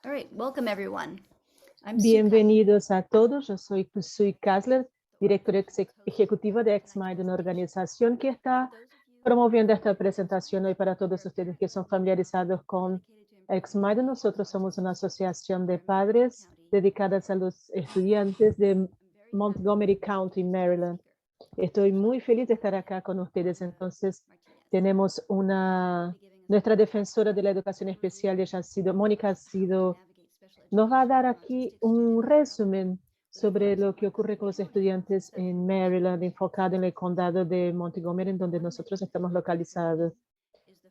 All right, welcome everyone. I'm Sue Bienvenidos a todos. Yo soy Sue Kasler, directora ejecutiva de XMind, una organización que está promoviendo esta presentación hoy para todos ustedes que son familiarizados con XMind. Nosotros somos una asociación de padres dedicadas a los estudiantes de Montgomery County, Maryland. Estoy muy feliz de estar acá con ustedes. Entonces, tenemos nuestra defensora de la educación especial, Mónica nos va a dar aquí un resumen sobre lo que ocurre con los estudiantes en Maryland, enfocado en el condado de Montgomery, en donde nosotros estamos localizados.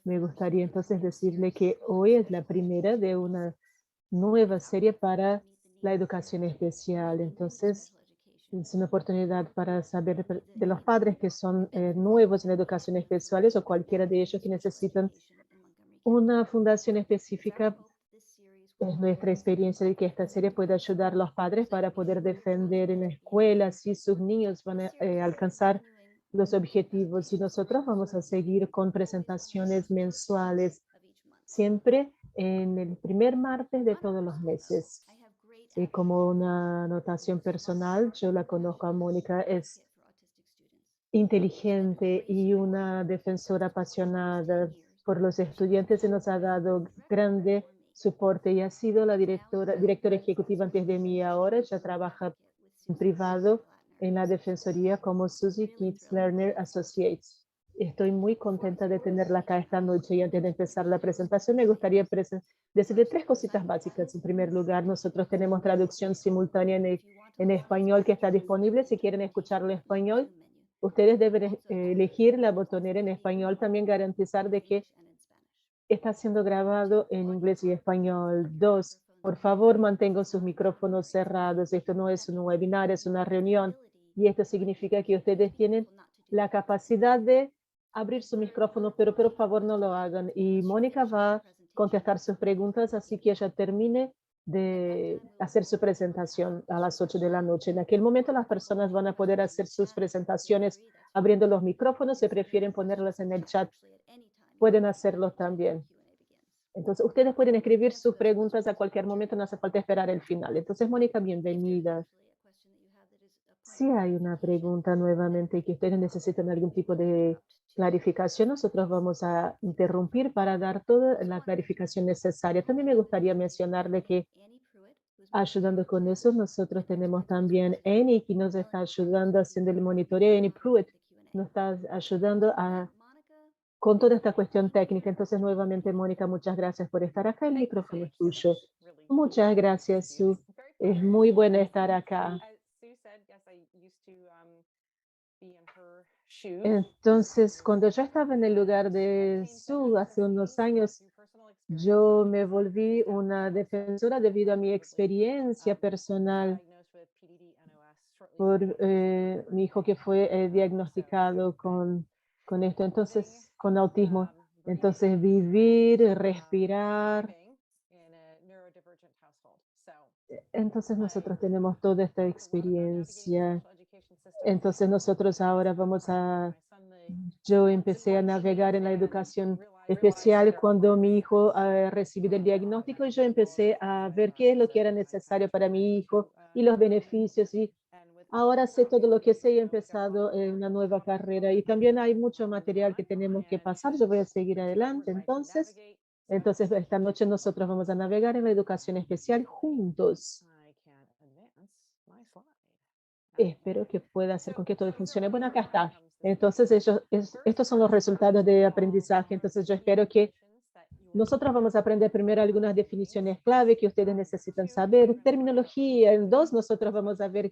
Me gustaría entonces decirle que hoy es la primera de una nueva serie para la educación especial. Entonces, es una oportunidad para saber de los padres que son nuevos en la educación especial o cualquiera de ellos que necesitan una fundación específica. Es nuestra experiencia de que esta serie puede ayudar a los padres para poder defender en la escuela si sus niños van a alcanzar los objetivos. Y nosotros vamos a seguir con presentaciones mensuales, siempre en el primer martes de todos los meses. Y como una anotación personal, yo la conozco a Mónica, es inteligente y una defensora apasionada por los estudiantes y nos ha dado grande soporte y ha sido la directora ejecutiva antes de mí. Ahora ella trabaja en privado en la defensoría como Susie Kids Learner Associates. Estoy muy contenta de tenerla acá esta noche y antes de empezar la presentación me gustaría decirle tres cositas básicas. En primer lugar, nosotros tenemos traducción simultánea en español que está disponible. Si quieren escucharlo en español, ustedes deben elegir la botonera en español, también garantizar de que está siendo grabado en inglés y español. Dos, por favor, mantengan sus micrófonos cerrados. Esto no es un webinar, es una reunión. Y esto significa que ustedes tienen la capacidad de abrir su micrófono, pero por favor no lo hagan. Y Mónica va a contestar sus preguntas, así que ella termine de hacer su presentación a las 8 de la noche. En aquel momento las personas van a poder hacer sus presentaciones abriendo los micrófonos. Si prefieren ponerlas en el chat, pueden hacerlo también. Entonces, ustedes pueden escribir sus preguntas a cualquier momento, no hace falta esperar el final. Entonces, Mónica, bienvenida. Si hay una pregunta nuevamente que ustedes necesitan algún tipo de clarificación, nosotros vamos a interrumpir para dar toda la clarificación necesaria. También me gustaría mencionarle que ayudando con eso, nosotros tenemos también Annie, que nos está ayudando haciendo el monitoreo. Annie Pruitt nos está ayudando con toda esta cuestión técnica. Entonces, nuevamente, Mónica, muchas gracias por estar acá. El micrófono es tuyo. Muchas gracias, Sue. Es muy bueno estar acá. Entonces, cuando yo estaba en el lugar de Sue hace unos años, yo me volví una defensora debido a mi experiencia personal por mi hijo que fue diagnosticado con esto, entonces, con autismo. Entonces, vivir, respirar. Entonces, nosotros tenemos toda esta experiencia. Entonces, nosotros ahora yo empecé a navegar en la educación especial cuando mi hijo recibió el diagnóstico y yo empecé a ver qué es lo que era necesario para mi hijo y los beneficios y ahora sé todo lo que sé y he empezado una nueva carrera y también hay mucho material que tenemos que pasar. Yo voy a seguir adelante. Entonces esta noche nosotros vamos a navegar en la educación especial juntos. Espero que pueda hacer con que todo funcione. Bueno, acá está. Entonces estos son los resultados de aprendizaje. Entonces yo espero que nosotros vamos a aprender primero algunas definiciones clave que ustedes necesitan saber, terminología. En dos, nosotros vamos a ver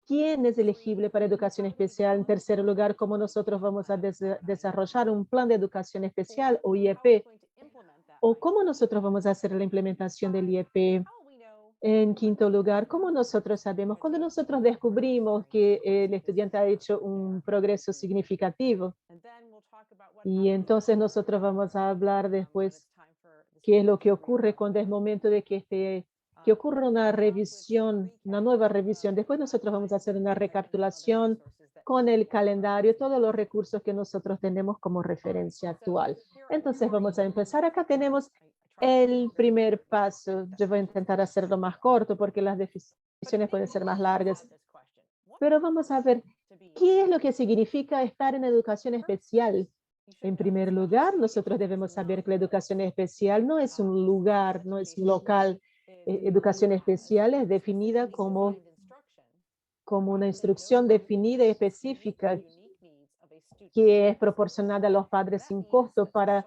quién es elegible para educación especial. En tercer lugar, cómo nosotros vamos a desarrollar un plan de educación especial o IEP, o cómo nosotros vamos a hacer la implementación del IEP. En quinto lugar, cómo nosotros sabemos, cuando nosotros descubrimos que el estudiante ha hecho un progreso significativo. Y entonces nosotros vamos a hablar después qué es lo que ocurre cuando es momento de que ocurra una revisión, una nueva revisión. Después nosotros vamos a hacer una recapitulación con el calendario, todos los recursos que nosotros tenemos como referencia actual. Entonces vamos a empezar. Acá tenemos El primer paso, yo voy a intentar hacerlo más corto porque las definiciones pueden ser más largas, pero vamos a ver qué es lo que significa estar en educación especial. En primer lugar, nosotros debemos saber que la educación especial no es un lugar, no es un local. Educación especial es definida como una instrucción definida y específica que es proporcionada a los padres sin costo para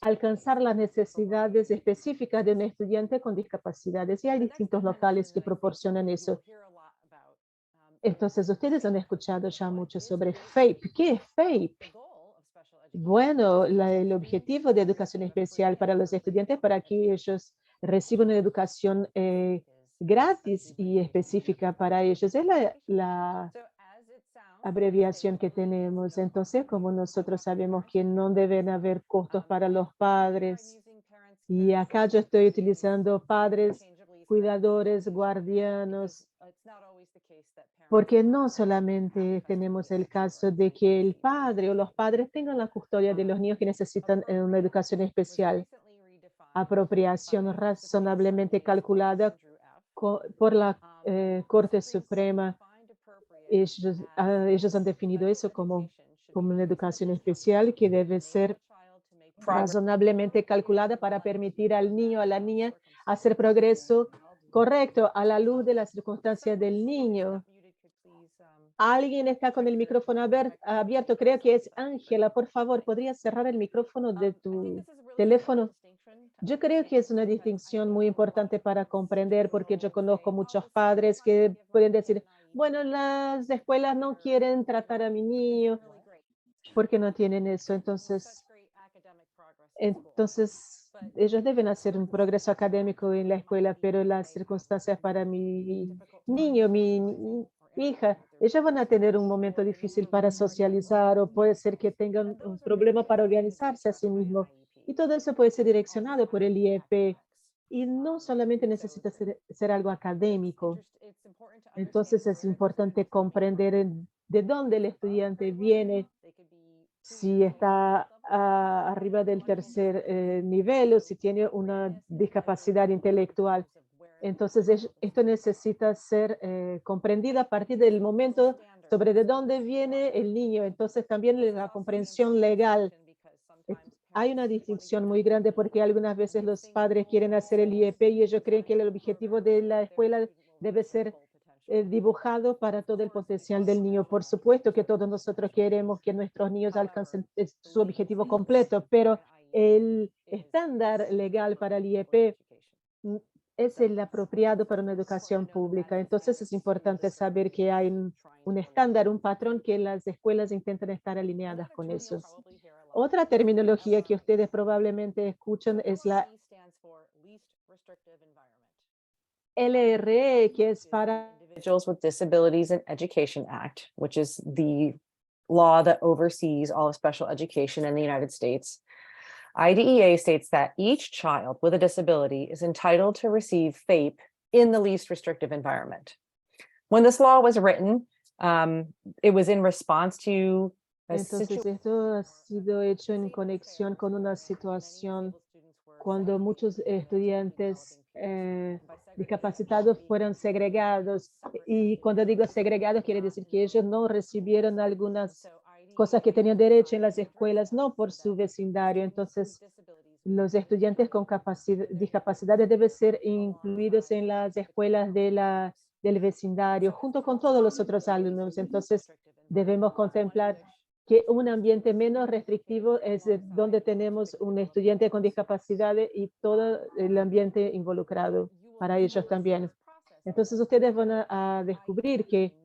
alcanzar las necesidades específicas de un estudiante con discapacidades. Y hay distintos locales que proporcionan eso. Entonces, ustedes han escuchado ya mucho sobre FAPE. ¿Qué es FAPE? Bueno, el objetivo de educación especial para los estudiantes para que ellos reciban una educación gratis y específica para ellos. Es la abreviación que tenemos. Entonces, como nosotros sabemos que no deben haber costos para los padres, y acá yo estoy utilizando padres, cuidadores, guardianos, porque no solamente tenemos el caso de que el padre o los padres tengan la custodia de los niños que necesitan una educación especial. Apropiación razonablemente calculada por la Corte Suprema. Ellos han definido eso como una educación especial que debe ser razonablemente calculada para permitir al niño o a la niña hacer progreso correcto a la luz de las circunstancias del niño. Alguien está con el micrófono abierto, creo que es Ángela. Por favor, ¿podrías cerrar el micrófono de tu teléfono? Yo creo que es una distinción muy importante para comprender, porque yo conozco muchos padres que pueden decir, bueno, las escuelas no quieren tratar a mi niño porque no tienen eso. Entonces, ellos deben hacer un progreso académico en la escuela, pero las circunstancias para mi niño, mi hija, ellas van a tener un momento difícil para socializar o puede ser que tengan un problema para organizarse a sí mismos. Y todo eso puede ser direccionado por el IEP. Y no solamente necesita ser algo académico. Entonces es importante comprender de dónde el estudiante viene, si está arriba del tercer nivel o si tiene una discapacidad intelectual. Entonces, esto necesita ser comprendido a partir del momento sobre de dónde viene el niño. Entonces, también la comprensión legal. Hay una distinción muy grande porque algunas veces los padres quieren hacer el IEP y ellos creen que el objetivo de la escuela debe ser dibujado para todo el potencial del niño. Por supuesto que todos nosotros queremos que nuestros niños alcancen su objetivo completo, pero el estándar legal para el IEP es el apropiado para una educación pública. Entonces es importante saber que hay un estándar, un patrón que las escuelas intentan estar alineadas con eso. Otra terminología que ustedes probablemente escuchan es la LRE, que es para Individuals with Disabilities in Education Act, which is the law that oversees all of special education in the United States. IDEA states that each child with a disability is entitled to receive FAPE in the least restrictive environment. When this law was written, it was in response to Entonces, esto ha sido hecho en conexión con una situación cuando muchos estudiantes discapacitados fueron segregados. Y cuando digo segregados, quiere decir que ellos no recibieron algunas cosas que tenían derecho en las escuelas, no por su vecindario. Entonces, los estudiantes con discapacidades deben ser incluidos en las escuelas del vecindario, junto con todos los otros alumnos. Entonces, debemos contemplar que un ambiente menos restrictivo es donde tenemos un estudiante con discapacidad y todo el ambiente involucrado para ellos también. Entonces, ustedes van a descubrir que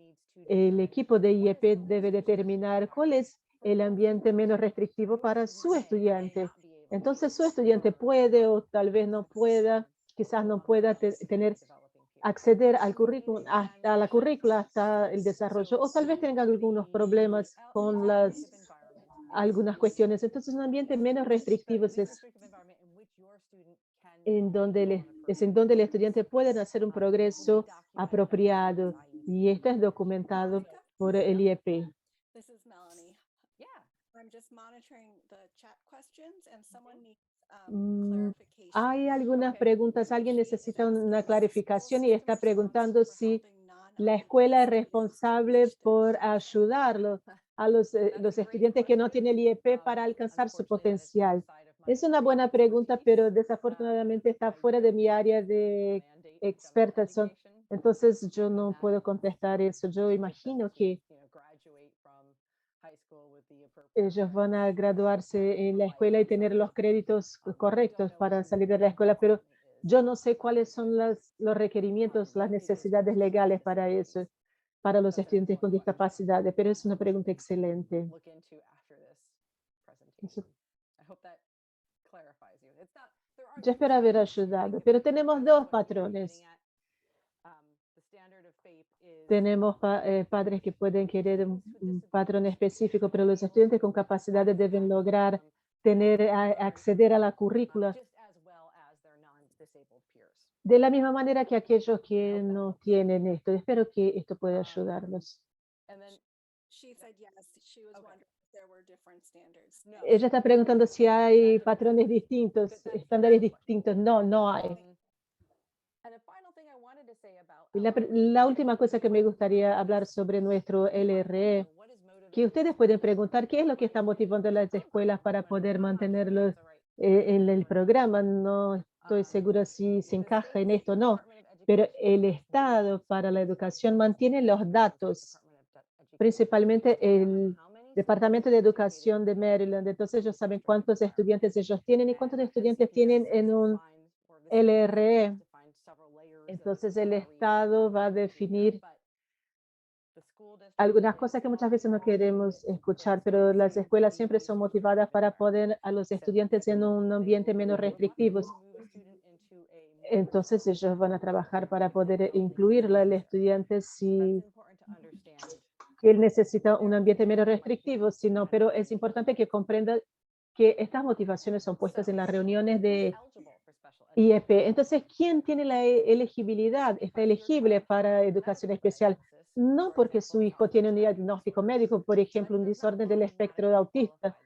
el equipo de IEP debe determinar cuál es el ambiente menos restrictivo para su estudiante. Entonces, su estudiante puede o tal vez no pueda, quizás no pueda acceder al currículum, hasta la currícula, hasta el desarrollo, o tal vez tenga algunos problemas con algunas cuestiones. Entonces, un ambiente menos restrictivo es en donde el estudiante puede hacer un progreso apropiado, y esto es documentado por el IEP. This is Melanie. Yeah. I'm just monitoring the chat questions and someone needs Hay algunas preguntas. Alguien necesita una clarificación y está preguntando si la escuela es responsable por ayudarlo a los estudiantes que no tienen el IEP para alcanzar su potencial. Es una buena pregunta, pero desafortunadamente está fuera de mi área de experta. Entonces yo no puedo contestar eso. Yo imagino que ellos van a graduarse en la escuela y tener los créditos correctos para salir de la escuela, pero yo no sé cuáles son los requerimientos, las necesidades legales para eso, para los estudiantes con discapacidades, pero es una pregunta excelente. Eso- Yo espero haber ayudado, pero tenemos dos patrones. Tenemos padres que pueden querer un patrón específico, pero los estudiantes con capacidades deben lograr acceder a la currícula de la misma manera que aquellos que no tienen esto. Espero que esto pueda ayudarlos. Ella está preguntando si hay patrones distintos, estándares distintos. No, no hay. Y la última cosa que me gustaría hablar sobre nuestro LRE, que ustedes pueden preguntar qué es lo que está motivando a las escuelas para poder mantenerlos en el programa. No estoy segura si se encaja en esto o no, pero el Estado para la Educación mantiene los datos, principalmente el Departamento de Educación de Maryland. Entonces ellos saben cuántos estudiantes ellos tienen y cuántos estudiantes tienen en un LRE. Entonces el Estado va a definir algunas cosas que muchas veces no queremos escuchar, pero las escuelas siempre son motivadas para poner a los estudiantes en un ambiente menos restrictivo. Entonces ellos van a trabajar para poder incluir al estudiante si él necesita un ambiente menos restrictivo, sino, pero es importante que comprenda que estas motivaciones son puestas en las reuniones de IEP. Entonces, ¿quién tiene la elegibilidad? Está elegible para educación especial, no porque su hijo tiene un diagnóstico médico, por ejemplo, un desorden del espectro autista.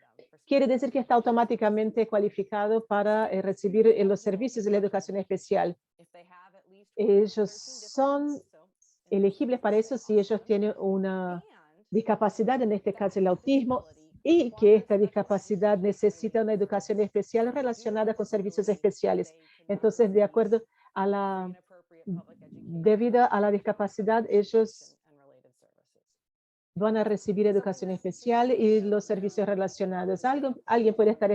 Quiere decir que está automáticamente cualificado para recibir los servicios de la educación especial. Ellos son elegibles para eso si ellos tienen una discapacidad, en este caso el autismo, y que esta discapacidad necesita una educación especial relacionada con servicios especiales. Entonces, de acuerdo a debido a la discapacidad, ellos van a recibir educación especial y los servicios relacionados. Alguien puede estar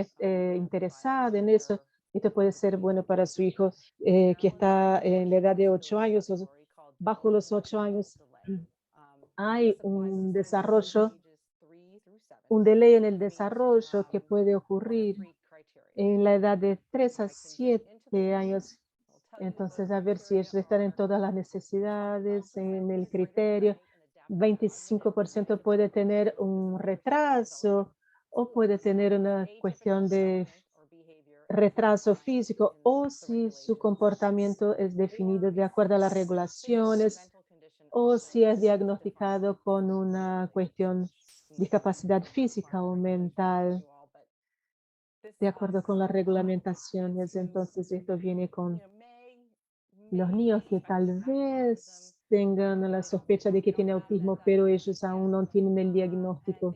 interesado en eso. Esto puede ser bueno para su hijo que está en la edad de 8 años o bajo los 8 años. Hay un desarrollo, un delay en el desarrollo que puede ocurrir en la edad de 3 a 7 años. Entonces, a ver si ellos están en todas las necesidades, en el criterio. 25% puede tener un retraso o puede tener una cuestión de retraso físico o si su comportamiento es definido de acuerdo a las regulaciones o si es diagnosticado con una cuestión discapacidad física o mental de acuerdo con las reglamentaciones. Entonces esto viene con los niños que tal vez tengan la sospecha de que tienen autismo, pero ellos aún no tienen el diagnóstico.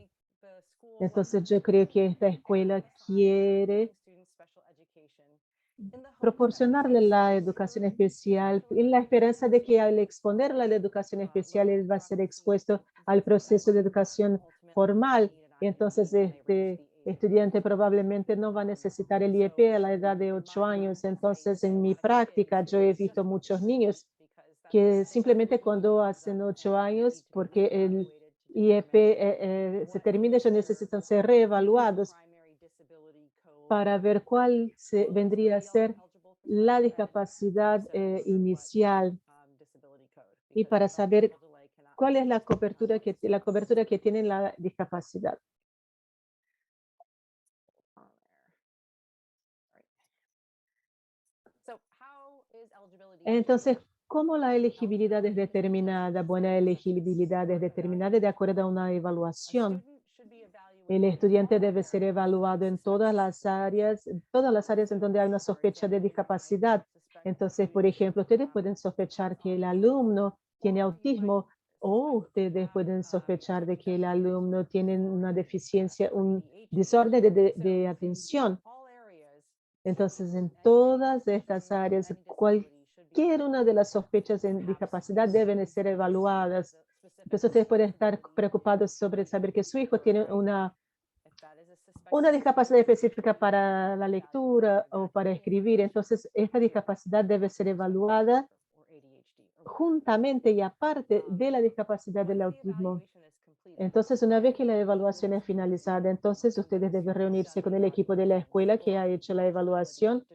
Entonces yo creo que esta escuela quiere proporcionarle la educación especial en la esperanza de que al exponerle a la educación especial él va a ser expuesto al proceso de educación formal. Entonces este estudiante probablemente no va a necesitar el IEP a la edad de 8 años. Entonces en mi práctica yo he visto muchos niños que simplemente cuando hacen 8 años, porque el IEP se termina, ellos necesitan ser reevaluados para ver cuál vendría a ser la discapacidad inicial y para saber cuál es la cobertura que tiene la discapacidad. Entonces, ¿cómo la elegibilidad es determinada? Buena elegibilidad es determinada de acuerdo a una evaluación. El estudiante debe ser evaluado en todas las áreas en donde hay una sospecha de discapacidad. Entonces, por ejemplo, ustedes pueden sospechar que el alumno tiene autismo o ustedes pueden sospechar de que el alumno tiene una deficiencia, un desorden de atención. Entonces, en todas estas áreas, cualquier una de las sospechas de discapacidad deben ser evaluadas. Entonces, ustedes pueden estar preocupados sobre saber que su hijo tiene una discapacidad específica para la lectura o para escribir. Entonces, esta discapacidad debe ser evaluada juntamente y aparte de la discapacidad del autismo. Entonces, una vez que la evaluación es finalizada, entonces ustedes deben reunirse con el equipo de la escuela que ha hecho la evaluación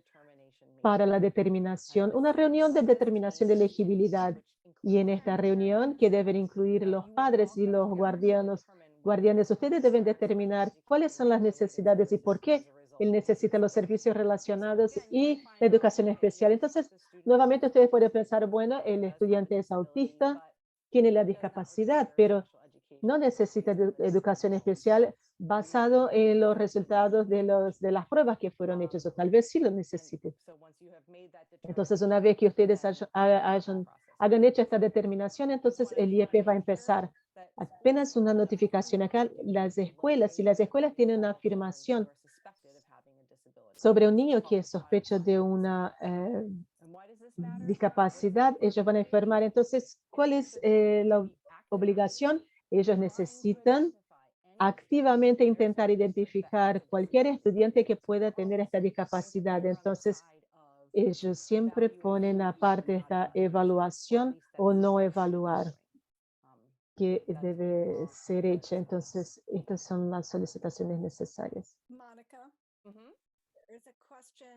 para la determinación, una reunión de determinación de elegibilidad. Y en esta reunión, que deben incluir los padres y los guardianes, ustedes deben determinar cuáles son las necesidades y por qué él necesita los servicios relacionados y la educación especial. Entonces, nuevamente ustedes pueden pensar, bueno, el estudiante es autista, tiene la discapacidad, pero no necesita educación especial basado en los resultados de las pruebas que fueron hechas, o tal vez sí lo necesite. Entonces, una vez que ustedes hagan hecho esta determinación, entonces el IEP va a empezar. Apenas una notificación acá, si las escuelas tienen una afirmación sobre un niño que es sospecho de una discapacidad, ellos van a informar. Entonces, ¿cuál es la obligación? Ellos necesitan activamente intentar identificar cualquier estudiante que pueda tener esta discapacidad. Entonces, ellos siempre ponen aparte esta evaluación o no evaluar que debe ser hecha. Entonces, estas son las solicitaciones necesarias.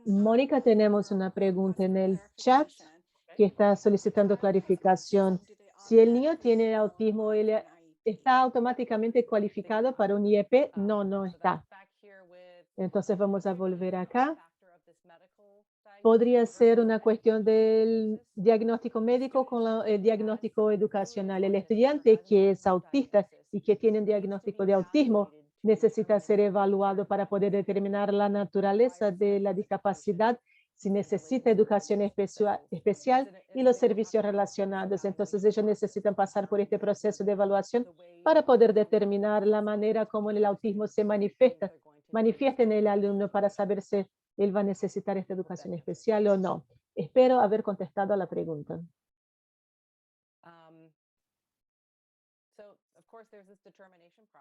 Mónica, tenemos una pregunta en el chat que está solicitando clarificación. Si el niño tiene autismo, ¿él está automáticamente cualificado para un IEP? No, no está. Entonces vamos a volver acá. Podría ser una cuestión del diagnóstico médico con el diagnóstico educacional. El estudiante que es autista y que tiene un diagnóstico de autismo necesita ser evaluado para poder determinar la naturaleza de la discapacidad, si necesita educación especial y los servicios relacionados. Entonces, ellos necesitan pasar por este proceso de evaluación para poder determinar la manera como el autismo se manifiesta en el alumno para saber si él va a necesitar esta educación especial o no. Espero haber contestado a la pregunta.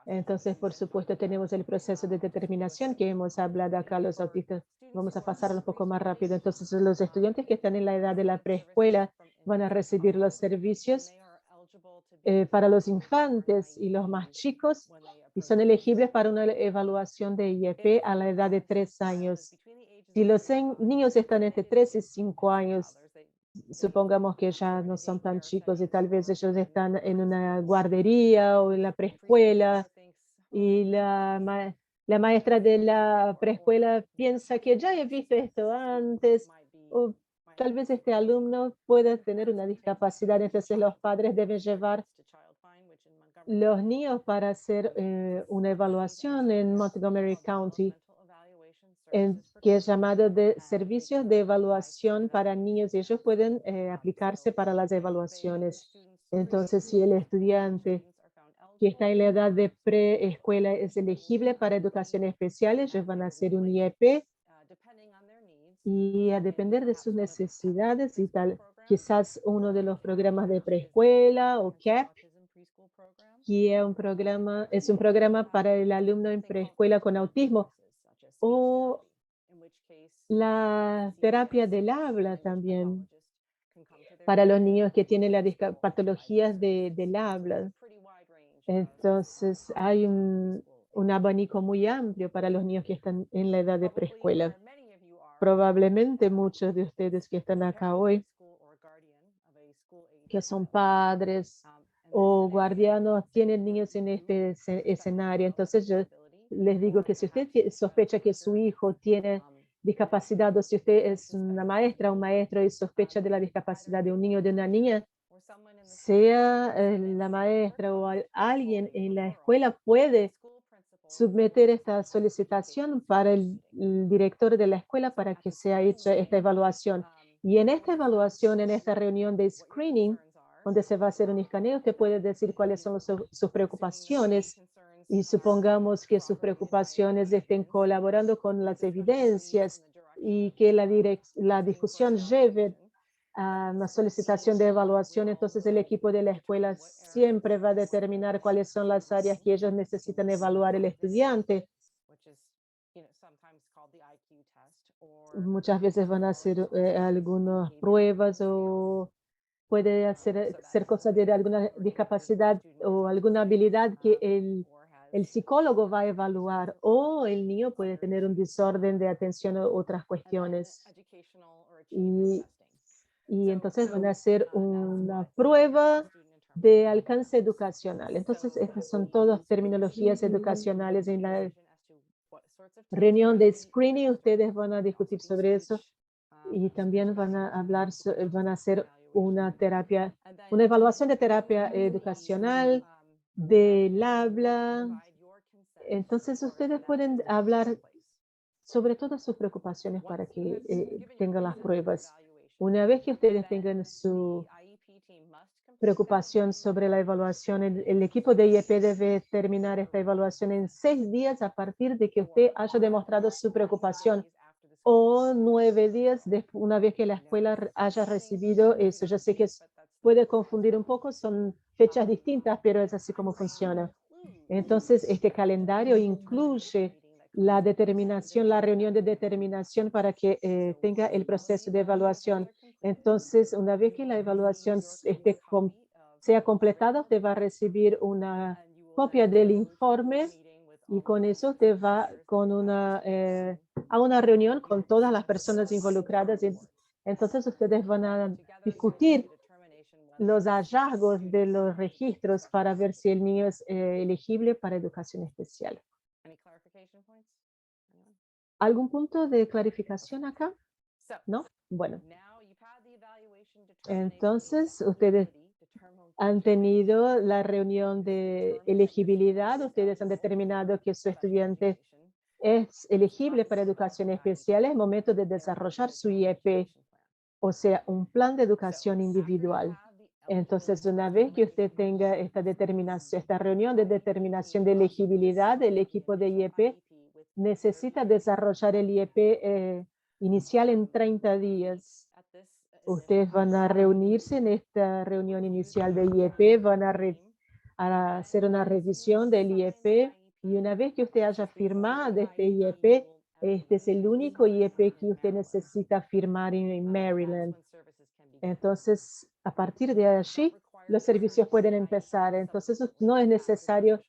Entonces, por supuesto, tenemos el proceso de determinación que hemos hablado acá los autistas. Vamos a pasar un poco más rápido. Entonces, los estudiantes que están en la edad de la preescuela van a recibir los servicios para los infantes y los más chicos y son elegibles para una evaluación de IEP a la edad de 3 años. Si los niños están entre 3 y 5 años, supongamos que ya no son tan chicos y tal vez ellos están en una guardería o en la preescuela y la maestra de la preescuela piensa que ya he visto esto antes o tal vez este alumno pueda tener una discapacidad, entonces los padres deben llevar los niños para hacer una evaluación en Montgomery County, que es llamado de servicios de evaluación para niños y ellos pueden aplicarse para las evaluaciones. Entonces, si el estudiante que está en la edad de preescuela es elegible para educación especial, ellos van a hacer un IEP y a depender de sus necesidades y tal, quizás uno de los programas de preescuela o CAP, que es un programa para el alumno en preescuela con autismo, o la terapia del habla también para los niños que tienen las patologías del habla. Entonces, hay un abanico muy amplio para los niños que están en la edad de preescuela. Probablemente muchos de ustedes que están acá hoy, que son padres o guardianos, tienen niños en este escenario. Entonces, yo les digo que si usted sospecha que su hijo tiene discapacidad o si usted es una maestra o un maestro y sospecha de la discapacidad de un niño o de una niña, sea la maestra o alguien en la escuela puede someter esta solicitación para el director de la escuela para que sea hecha esta evaluación. Y en esta evaluación, en esta reunión de screening, donde se va a hacer un escaneo, usted puede decir cuáles son sus preocupaciones y supongamos que sus preocupaciones estén colaborando con las evidencias y que la discusión lleve a una solicitación de evaluación, entonces el equipo de la escuela siempre va a determinar cuáles son las áreas que ellos necesitan evaluar el estudiante. Muchas veces van a hacer algunas pruebas o puede ser cosa de alguna discapacidad o alguna habilidad que el psicólogo va a evaluar o el niño puede tener un desorden de atención o otras cuestiones. Y entonces van a hacer una prueba de alcance educacional. Entonces, estas son todas terminologías educacionales. En la reunión de screening, ustedes van a discutir sobre eso y también van a hablar, van a hacer una evaluación de terapia educacional, del habla. Entonces, ustedes pueden hablar sobre todas sus preocupaciones para que tengan las pruebas. Una vez que ustedes tengan su preocupación sobre la evaluación, el equipo de IEP debe terminar esta evaluación en 6 días a partir de que usted haya demostrado su preocupación o 9 días una vez que la escuela haya recibido eso. Yo sé que puede confundir un poco, son fechas distintas, pero es así como funciona. Entonces, este calendario incluye la determinación, la reunión de determinación para que tenga el proceso de evaluación. Entonces, una vez que la evaluación sea completada, usted va a recibir una copia del informe y con eso usted va a una reunión con todas las personas involucradas. Entonces, ustedes van a discutir los hallazgos de los registros para ver si el niño es elegible para educación especial. ¿Algún punto de clarificación acá? ¿No? Bueno, entonces ustedes han tenido la reunión de elegibilidad, ustedes han determinado que su estudiante es elegible para educación especial, es momento de desarrollar su IEP, o sea, un plan de educación individual. Entonces, una vez que usted tenga esta determinación, esta reunión de determinación de elegibilidad, el equipo de IEP necesita desarrollar el IEP inicial en 30 días. Ustedes van a reunirse en esta reunión inicial de IEP, van a hacer una revisión del IEP y una vez que usted haya firmado este IEP, este es el único IEP que usted necesita firmar en Maryland. Entonces, a partir de allí, los servicios pueden empezar. Entonces, no es necesario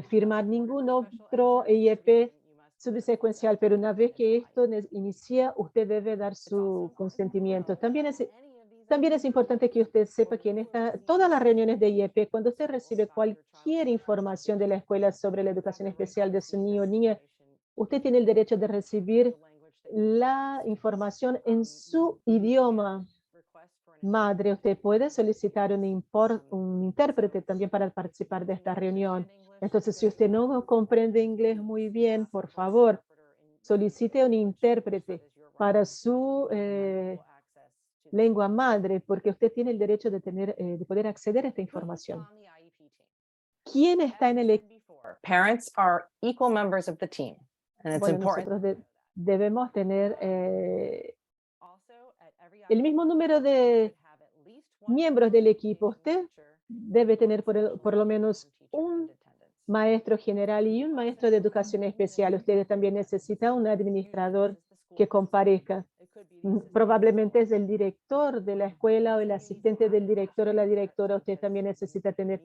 firmar ningún otro IEP subsecuencial, pero una vez que esto inicia, usted debe dar su consentimiento. También es importante que usted sepa que en todas las reuniones de IEP, cuando usted recibe cualquier información de la escuela sobre la educación especial de su niño o niña, usted tiene el derecho de recibir la información en su idioma madre. Usted puede solicitar un intérprete también para participar de esta reunión. Entonces, si usted no comprende inglés muy bien, por favor, solicite un intérprete para su lengua madre, porque usted tiene el derecho de poder acceder a esta información. ¿Quién está en el Parents are equal members of the team. And it's Bueno, important. nosotros debemos tener el mismo número de miembros del equipo. Usted debe tener por lo menos un maestro general y un maestro de educación especial. Ustedes también necesitan un administrador que comparezca. Probablemente es el director de la escuela o el asistente del director o la directora. Usted también necesita tener,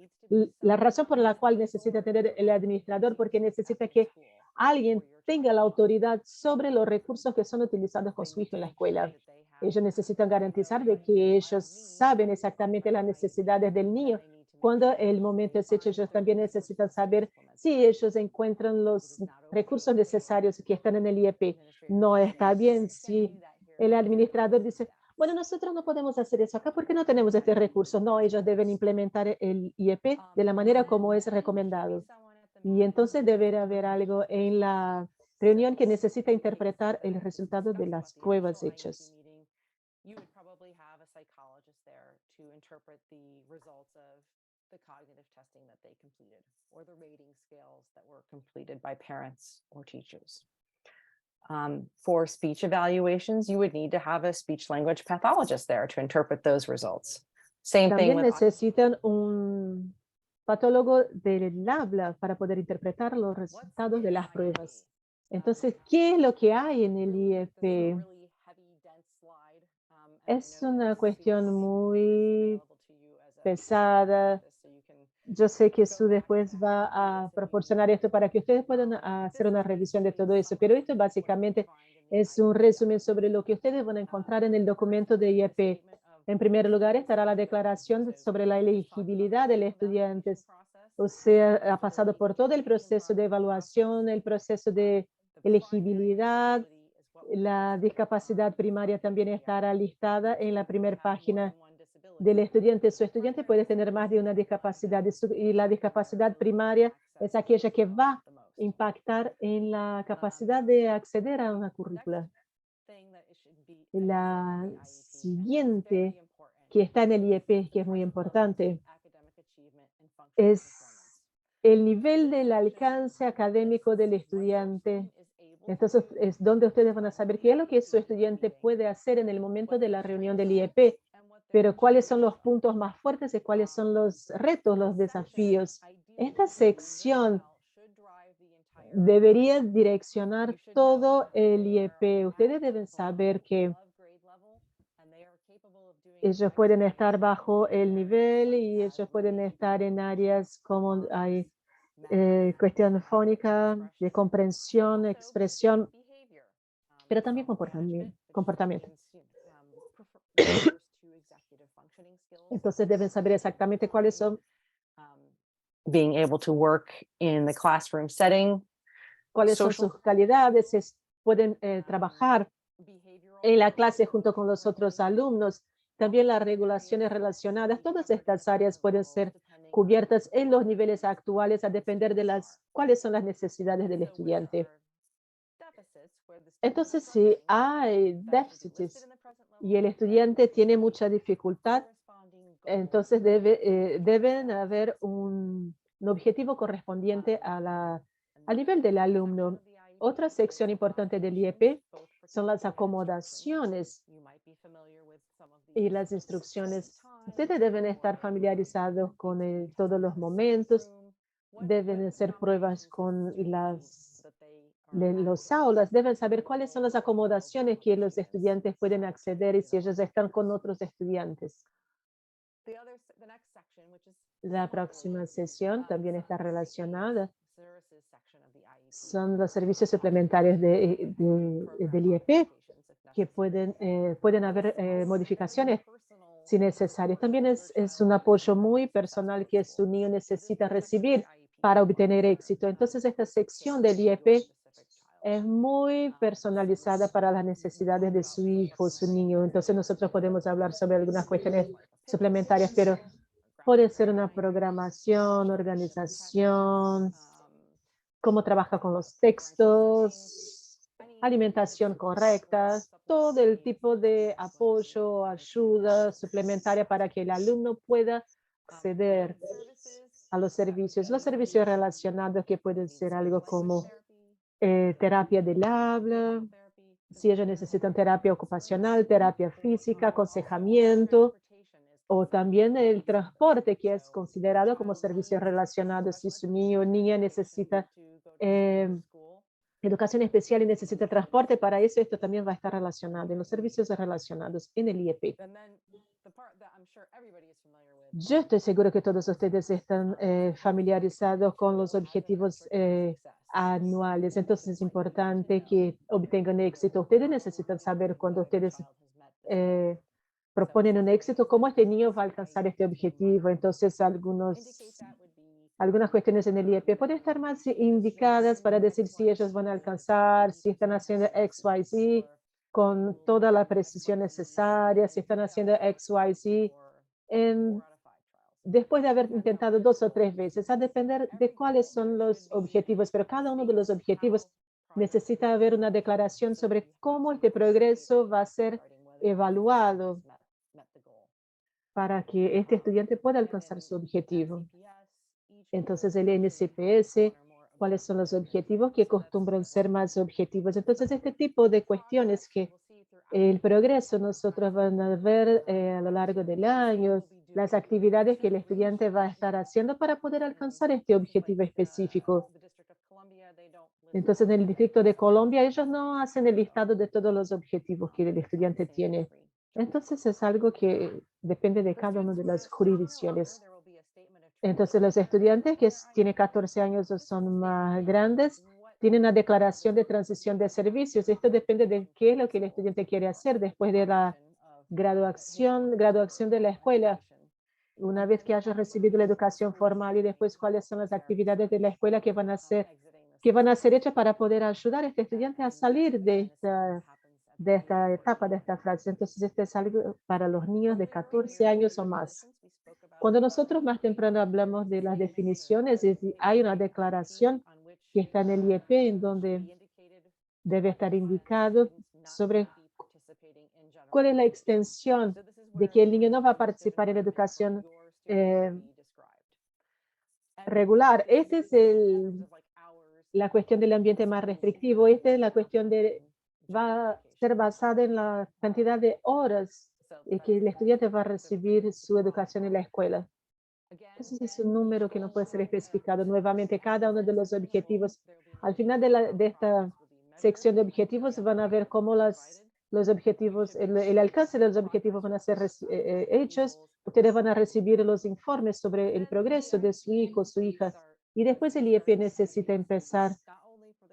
la razón por la cual necesita tener el administrador, porque necesita que alguien tenga la autoridad sobre los recursos que son utilizados con su hijo en la escuela. Ellos necesitan garantizar de que ellos saben exactamente las necesidades del niño. Cuando el momento es hecho, ellos también necesitan saber si ellos encuentran los recursos necesarios que están en el IEP. No está bien si el administrador dice, bueno, nosotros no podemos hacer eso acá porque no tenemos este recurso. No, ellos deben implementar el IEP de la manera como es recomendado. Y entonces deberá haber algo en la reunión que necesita interpretar el resultado de las pruebas hechas. You would probably have a psychologist there to interpret the results of the cognitive testing that they completed or the rating scales that were completed by parents or teachers. For speech evaluations, you would need to have a speech language pathologist there to interpret those results. Same thing También with necesitan un patólogo del habla para poder interpretar los resultados de las pruebas. Entonces, ¿qué es lo que hay en el IEP? Es una cuestión muy pesada. Yo sé que Su después va a proporcionar esto para que ustedes puedan hacer una revisión de todo eso, pero esto básicamente es un resumen sobre lo que ustedes van a encontrar en el documento de IEP. En primer lugar, estará la declaración sobre la elegibilidad de los estudiantes. O sea, ha pasado por todo el proceso de evaluación, el proceso de elegibilidad. La discapacidad primaria también estará listada en la primera página del estudiante. Su estudiante puede tener más de una discapacidad y la discapacidad primaria es aquella que va a impactar en la capacidad de acceder a una currícula. La siguiente que está en el IEP, que es muy importante, es el nivel del alcance académico del estudiante. Entonces, es donde ustedes van a saber qué es lo que su estudiante puede hacer en el momento de la reunión del IEP, pero cuáles son los puntos más fuertes y cuáles son los retos, los desafíos. Esta sección debería direccionar todo el IEP. Ustedes deben saber que ellos pueden estar bajo el nivel y ellos pueden estar en áreas como hay cuestión fónica, de comprensión, expresión, pero también comportamiento. Entonces deben saber exactamente cuáles son. Being able to work in the classroom setting. Cuáles son sus calidades, pueden trabajar en la clase junto con los otros alumnos. También las regulaciones relacionadas, todas estas áreas pueden ser cubiertas en los niveles actuales a depender de cuáles son las necesidades del estudiante. Entonces, si hay déficits y el estudiante tiene mucha dificultad, entonces deben haber un objetivo correspondiente al nivel del alumno. Otra sección importante del IEP son las acomodaciones y las instrucciones. Ustedes deben estar familiarizados con todos los momentos, deben hacer pruebas con los aulas, deben saber cuáles son las acomodaciones que los estudiantes pueden acceder y si ellos están con otros estudiantes. La próxima sesión también está relacionada. Son los servicios suplementarios del IEP que pueden haber modificaciones si necesarias. También es un apoyo muy personal que su niño necesita recibir para obtener éxito. Entonces, esta sección del IEP es muy personalizada para las necesidades de su hijo, su niño. Entonces, nosotros podemos hablar sobre algunas cuestiones suplementarias, pero puede ser una programación, organización, cómo trabaja con los textos, alimentación correcta, todo el tipo de apoyo, ayuda suplementaria para que el alumno pueda acceder a los servicios relacionados que pueden ser algo como terapia del habla, si ellos necesitan terapia ocupacional, terapia física, aconsejamiento, o también el transporte, que es considerado como servicio relacionado. Si su niño o niña necesita educación especial y necesita transporte para eso, esto también va a estar relacionado en los servicios relacionados en el IEP. Yo estoy seguro que todos ustedes están familiarizados con los objetivos anuales, entonces es importante que obtengan éxito. Ustedes necesitan saber cuando ustedes proponen un éxito, cómo este niño va a alcanzar este objetivo. Entonces, algunas cuestiones en el IEP pueden estar más indicadas para decir si ellos van a alcanzar, si están haciendo X, Y, Z con toda la precisión necesaria, si están haciendo X, Y, Z en después de haber intentado 2 o 3 veces, a depender de cuáles son los objetivos, pero cada uno de los objetivos necesita haber una declaración sobre cómo este progreso va a ser evaluado para que este estudiante pueda alcanzar su objetivo. Entonces, el NCPS, cuáles son los objetivos que acostumbran ser más objetivos. Entonces, este tipo de cuestiones que el progreso nosotros van a ver a lo largo del año, las actividades que el estudiante va a estar haciendo para poder alcanzar este objetivo específico. Entonces, en el Distrito de Colombia, ellos no hacen el listado de todos los objetivos que el estudiante tiene. Entonces, es algo que depende de cada una de las jurisdicciones. Entonces, los estudiantes que tienen 14 años o son más grandes, tienen una declaración de transición de servicios. Esto depende de qué es lo que el estudiante quiere hacer después de la graduación de la escuela. Una vez que haya recibido la educación formal y después cuáles son las actividades de la escuela que van a ser hechas para poder ayudar a este estudiante a salir de esta etapa, de esta frase. Entonces, este es algo para los niños de 14 años o más. Cuando nosotros más temprano hablamos de las definiciones, hay una declaración que está en el IEP en donde debe estar indicado sobre cuál es la extensión de que el niño no va a participar en la educación regular. Esta es la cuestión del ambiente más restrictivo. Esta es la cuestión va a ser basada en la cantidad de horas que el estudiante va a recibir su educación en la escuela. Entonces es un número que no puede ser especificado. Nuevamente, cada uno de los objetivos, al final de esta sección de objetivos, van a ver cómo los objetivos, el alcance de los objetivos van a ser hechos. Ustedes van a recibir los informes sobre el progreso de su hijo, su hija. Y después el IEP necesita empezar,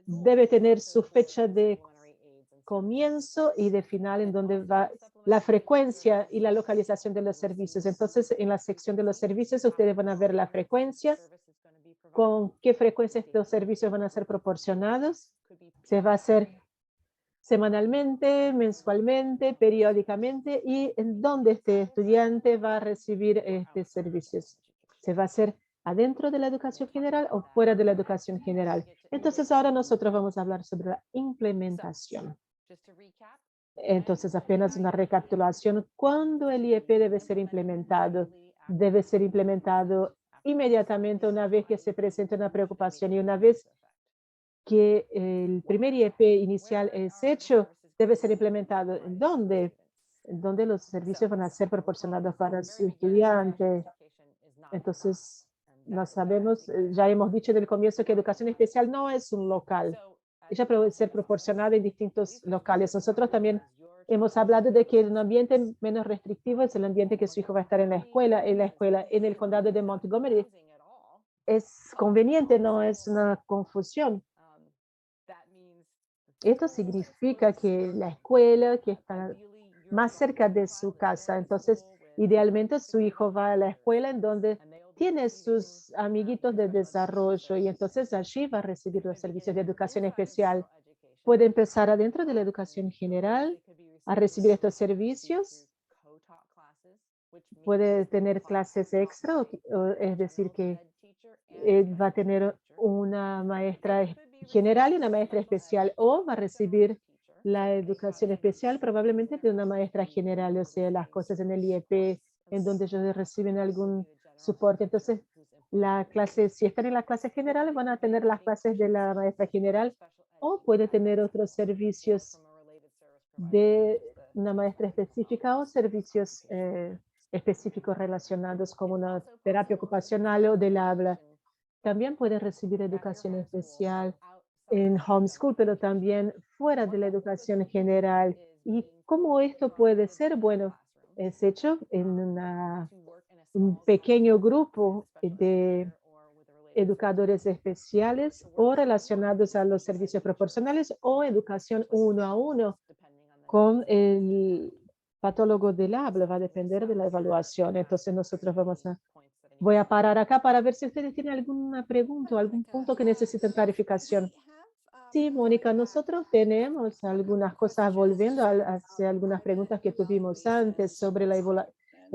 debe tener su fecha de comienzo y de final en donde va la frecuencia y la localización de los servicios. Entonces, en la sección de los servicios, ustedes van a ver la frecuencia, con qué frecuencia estos servicios van a ser proporcionados. Se va a hacer semanalmente, mensualmente, periódicamente y en dónde este estudiante va a recibir estos servicios. Se va a hacer adentro de la educación general o fuera de la educación general. Entonces, ahora nosotros vamos a hablar sobre la implementación. Entonces, apenas una recapitulación. ¿Cuándo el IEP debe ser implementado? Debe ser implementado inmediatamente una vez que se presenta una preocupación y una vez que el primer IEP inicial es hecho, debe ser implementado. ¿En dónde? En donde los servicios van a ser proporcionados para su estudiante. Entonces, no sabemos, ya hemos dicho desde el comienzo que educación especial no es un local. Ella puede ser proporcionada en distintos locales. Nosotros también hemos hablado de que un ambiente menos restrictivo es el ambiente que su hijo va a estar en la escuela. En el condado de Montgomery es conveniente, no es una confusión. Esto significa que la escuela que está más cerca de su casa, entonces idealmente su hijo va a la escuela en donde tiene sus amiguitos de desarrollo y entonces allí va a recibir los servicios de educación especial. Puede empezar adentro de la educación general a recibir estos servicios. Puede tener clases extra, es decir, que va a tener una maestra general y una maestra especial, o va a recibir la educación especial probablemente de una maestra general, o sea, las cosas en el IEP, en donde ellos reciben algún soporte. Entonces, la clase, si están en la clase general, van a tener las clases de la maestra general, o puede tener otros servicios de una maestra específica o servicios específicos relacionados con una terapia ocupacional o del habla. También puede recibir educación especial en homeschool, pero también fuera de la educación general. ¿Y cómo esto puede ser? Bueno, es hecho en un pequeño grupo de educadores especiales o relacionados a los servicios proporcionales o educación 1-a-1 con el patólogo del habla. Va a depender de la evaluación. Entonces nosotros voy a parar acá para ver si ustedes tienen alguna pregunta o algún punto que necesiten clarificación. Sí, Mónica, nosotros tenemos algunas cosas volviendo hacia algunas preguntas que tuvimos antes sobre la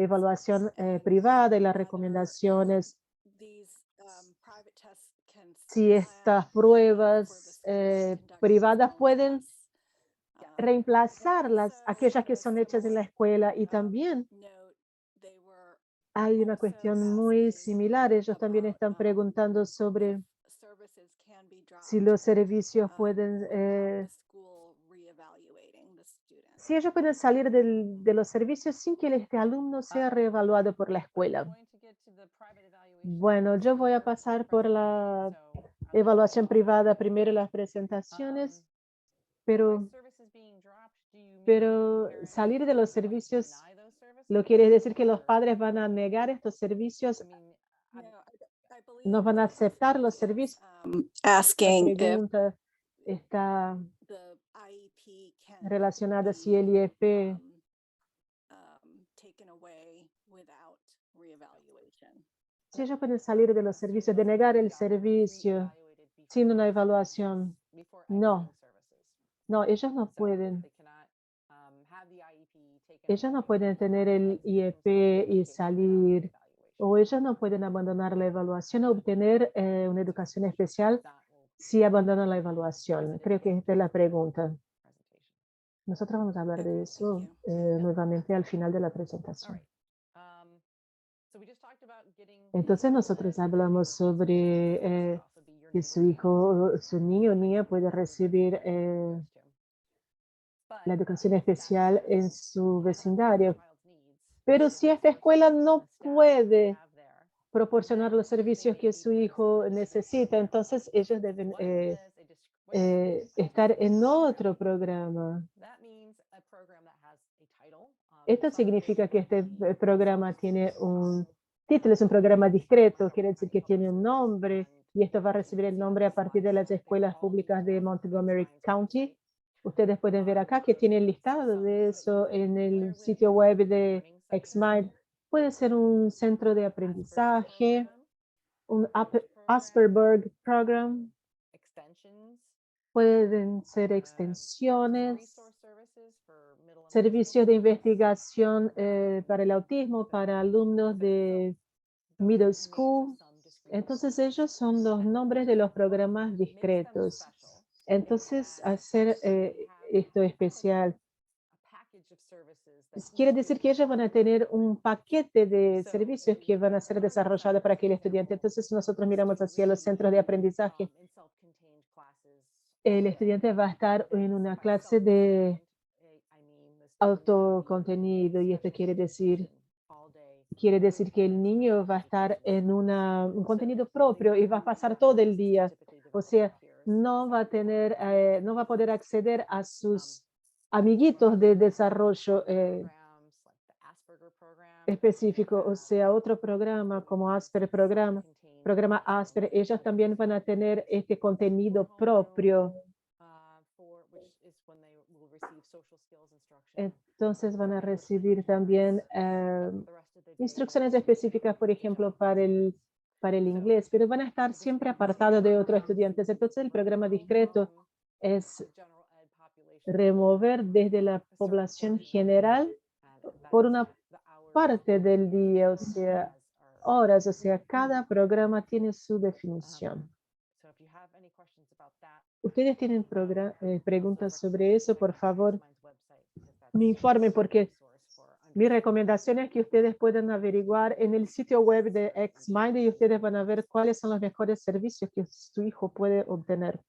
evaluación privada y las recomendaciones. Si estas pruebas privadas pueden reemplazar aquellas que son hechas en la escuela, y también hay una cuestión muy similar. Ellos también están preguntando sobre si los servicios pueden, si ellos pueden salir de los servicios sin que este alumno sea reevaluado por la escuela. Bueno, yo voy a pasar por la evaluación privada primero, las presentaciones, pero salir de los servicios, ¿lo quiere decir que los padres van a negar estos servicios? ¿No van a aceptar los servicios? La pregunta está relacionada si el IEP si ellos pueden salir de los servicios, de negar el servicio sin una evaluación. No, no, ellos no pueden. Ellos no pueden tener el IEP y salir, o ellos no pueden abandonar la evaluación o obtener una educación especial si abandonan la evaluación. Creo que esta es la pregunta. Nosotros vamos a hablar de eso nuevamente al final de la presentación. Entonces nosotros hablamos sobre que su hijo, su niño o niña puede recibir la educación especial en su vecindario. Pero si esta escuela no puede proporcionar los servicios que su hijo necesita, entonces ellos deben estar en otro programa. Esto significa que este programa tiene un título, es un programa discreto, quiere decir que tiene un nombre, y esto va a recibir el nombre a partir de las escuelas públicas de Montgomery County. Ustedes pueden ver acá que tiene el listado de eso en el sitio web de XMind. Puede ser un centro de aprendizaje, un Asperberg Program, pueden ser extensiones, servicios de investigación para el autismo, para alumnos de middle school. Entonces ellos son los nombres de los programas discretos. Entonces hacer esto especial quiere decir que ellos van a tener un paquete de servicios que van a ser desarrollados para aquel estudiante. Entonces nosotros miramos hacia los centros de aprendizaje. El estudiante va a estar en una clase de autocontenido, y esto quiere decir que el niño va a estar en un contenido propio y va a pasar todo el día. O sea, no va a poder acceder a sus amiguitos de desarrollo específico, o sea, otro programa como programa Asper, ellos también van a tener este contenido propio. Entonces van a recibir también instrucciones específicas, por ejemplo, para el inglés, pero van a estar siempre apartados de otros estudiantes. Entonces el programa discreto es remover desde la población general por una parte del día, o sea, horas, o sea, cada programa tiene su definición. Ustedes tienen preguntas sobre eso, por favor, me informen, porque mi recomendación es que ustedes puedan averiguar en el sitio web de XMind y ustedes van a ver cuáles son los mejores servicios que su hijo puede obtener.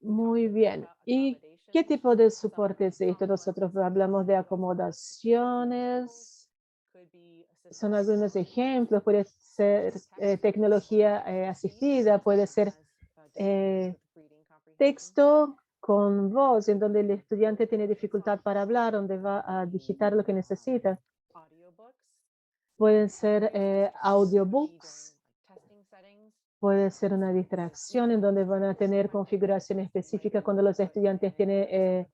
Muy bien. ¿Y qué tipo de soporte es esto? Nosotros hablamos de acomodaciones. Son algunos ejemplos. Puede ser tecnología asistida, puede ser texto con voz, en donde el estudiante tiene dificultad para hablar, donde va a digitar lo que necesita. Pueden ser audiobooks. Puede ser una distracción en donde van a tener configuración específica cuando los estudiantes tienen,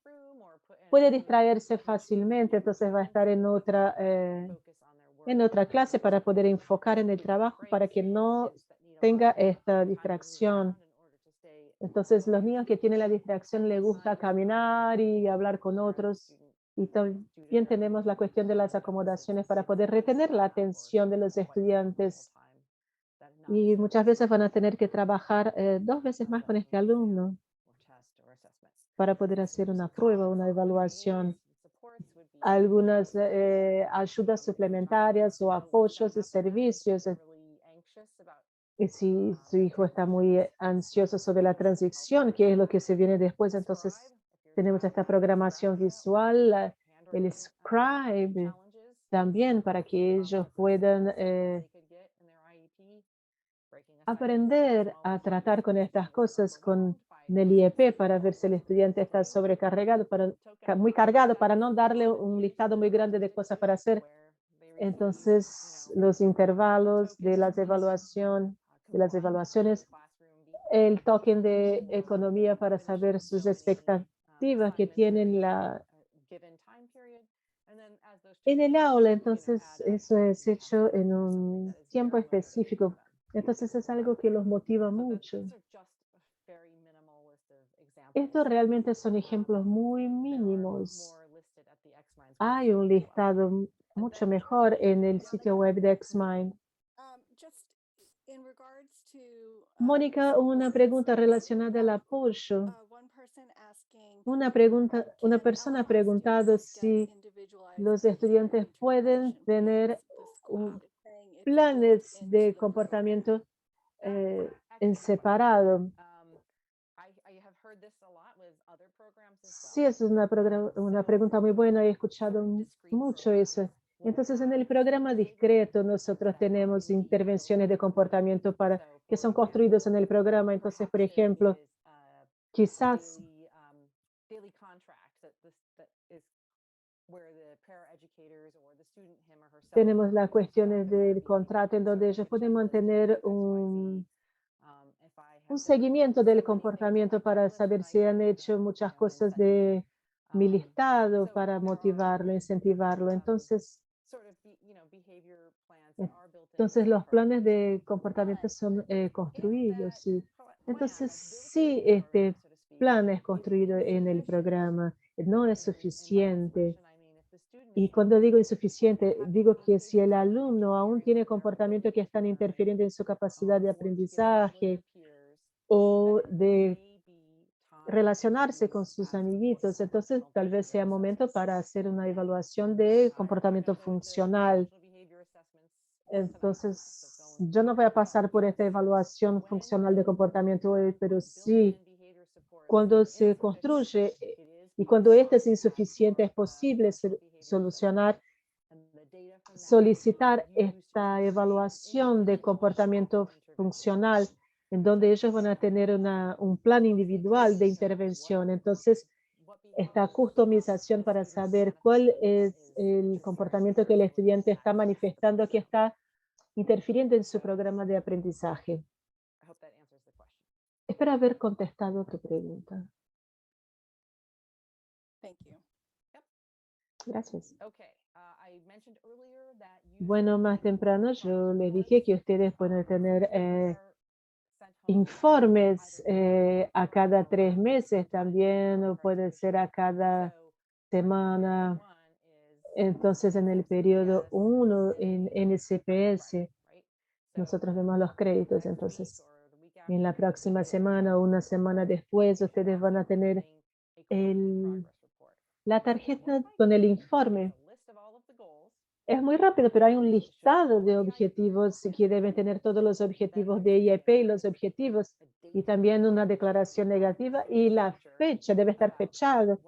puede distraerse fácilmente, entonces va a estar en otra clase para poder enfocar en el trabajo, para que no tenga esta distracción. Entonces los niños que tienen la distracción les gusta caminar y hablar con otros. Y también tenemos la cuestión de las acomodaciones para poder retener la atención de los estudiantes. Y muchas veces van a tener que trabajar 2 veces más con este alumno para poder hacer una prueba, una evaluación. Algunas ayudas suplementarias o apoyos y servicios. Y si su hijo está muy ansioso sobre la transición, que es lo que se viene después, entonces tenemos esta programación visual, el Scribe, también para que ellos puedan aprender a tratar con estas cosas con el IEP para ver si el estudiante está sobrecargado, muy cargado, para no darle un listado muy grande de cosas para hacer. Entonces, los intervalos de las evaluaciones, el token de economía para saber sus expectativas que tienen en el aula. Entonces, eso es hecho en un tiempo específico. Entonces, es algo que los motiva mucho. Estos realmente son ejemplos muy mínimos. Hay un listado mucho mejor en el sitio web de XMind. Mónica, una pregunta relacionada al apoyo. Una persona ha preguntado si los estudiantes pueden tener planes de comportamiento en separado. Sí, es una pregunta muy buena, he escuchado mucho eso. Entonces, en el programa discreto nosotros tenemos intervenciones de comportamiento que son construidos en el programa. Entonces, por ejemplo, quizás tenemos las cuestiones del contrato en donde ellos pueden mantener un seguimiento del comportamiento para saber si han hecho muchas cosas de mi listado para motivarlo, incentivarlo. Entonces, los planes de comportamiento son construidos. Sí. Entonces, sí, este plan es construido en el programa, no es suficiente. Y cuando digo insuficiente, digo que si el alumno aún tiene comportamientos que están interfiriendo en su capacidad de aprendizaje o de relacionarse con sus amiguitos, entonces tal vez sea momento para hacer una evaluación de comportamiento funcional. Entonces, yo no voy a pasar por esta evaluación funcional de comportamiento hoy, pero sí, cuando se construye y cuando este es insuficiente, es posible solucionar, solicitar esta evaluación de comportamiento funcional, en donde ellos van a tener un plan individual de intervención. Entonces, esta customización para saber cuál es el comportamiento que el estudiante está manifestando, que está interfiriendo en su programa de aprendizaje. Espero haber contestado tu pregunta. Gracias. Bueno, más temprano yo les dije que ustedes pueden tener informes a cada 3 meses también, o puede ser a cada semana. Entonces, en el periodo 1 en NCPS, nosotros vemos los créditos. Entonces, en la próxima semana o una semana después, ustedes van a tener la tarjeta con el informe. Es muy rápido, pero hay un listado de objetivos que deben tener todos los objetivos de IEP y los objetivos, y también una declaración negativa, y la fecha debe estar fechada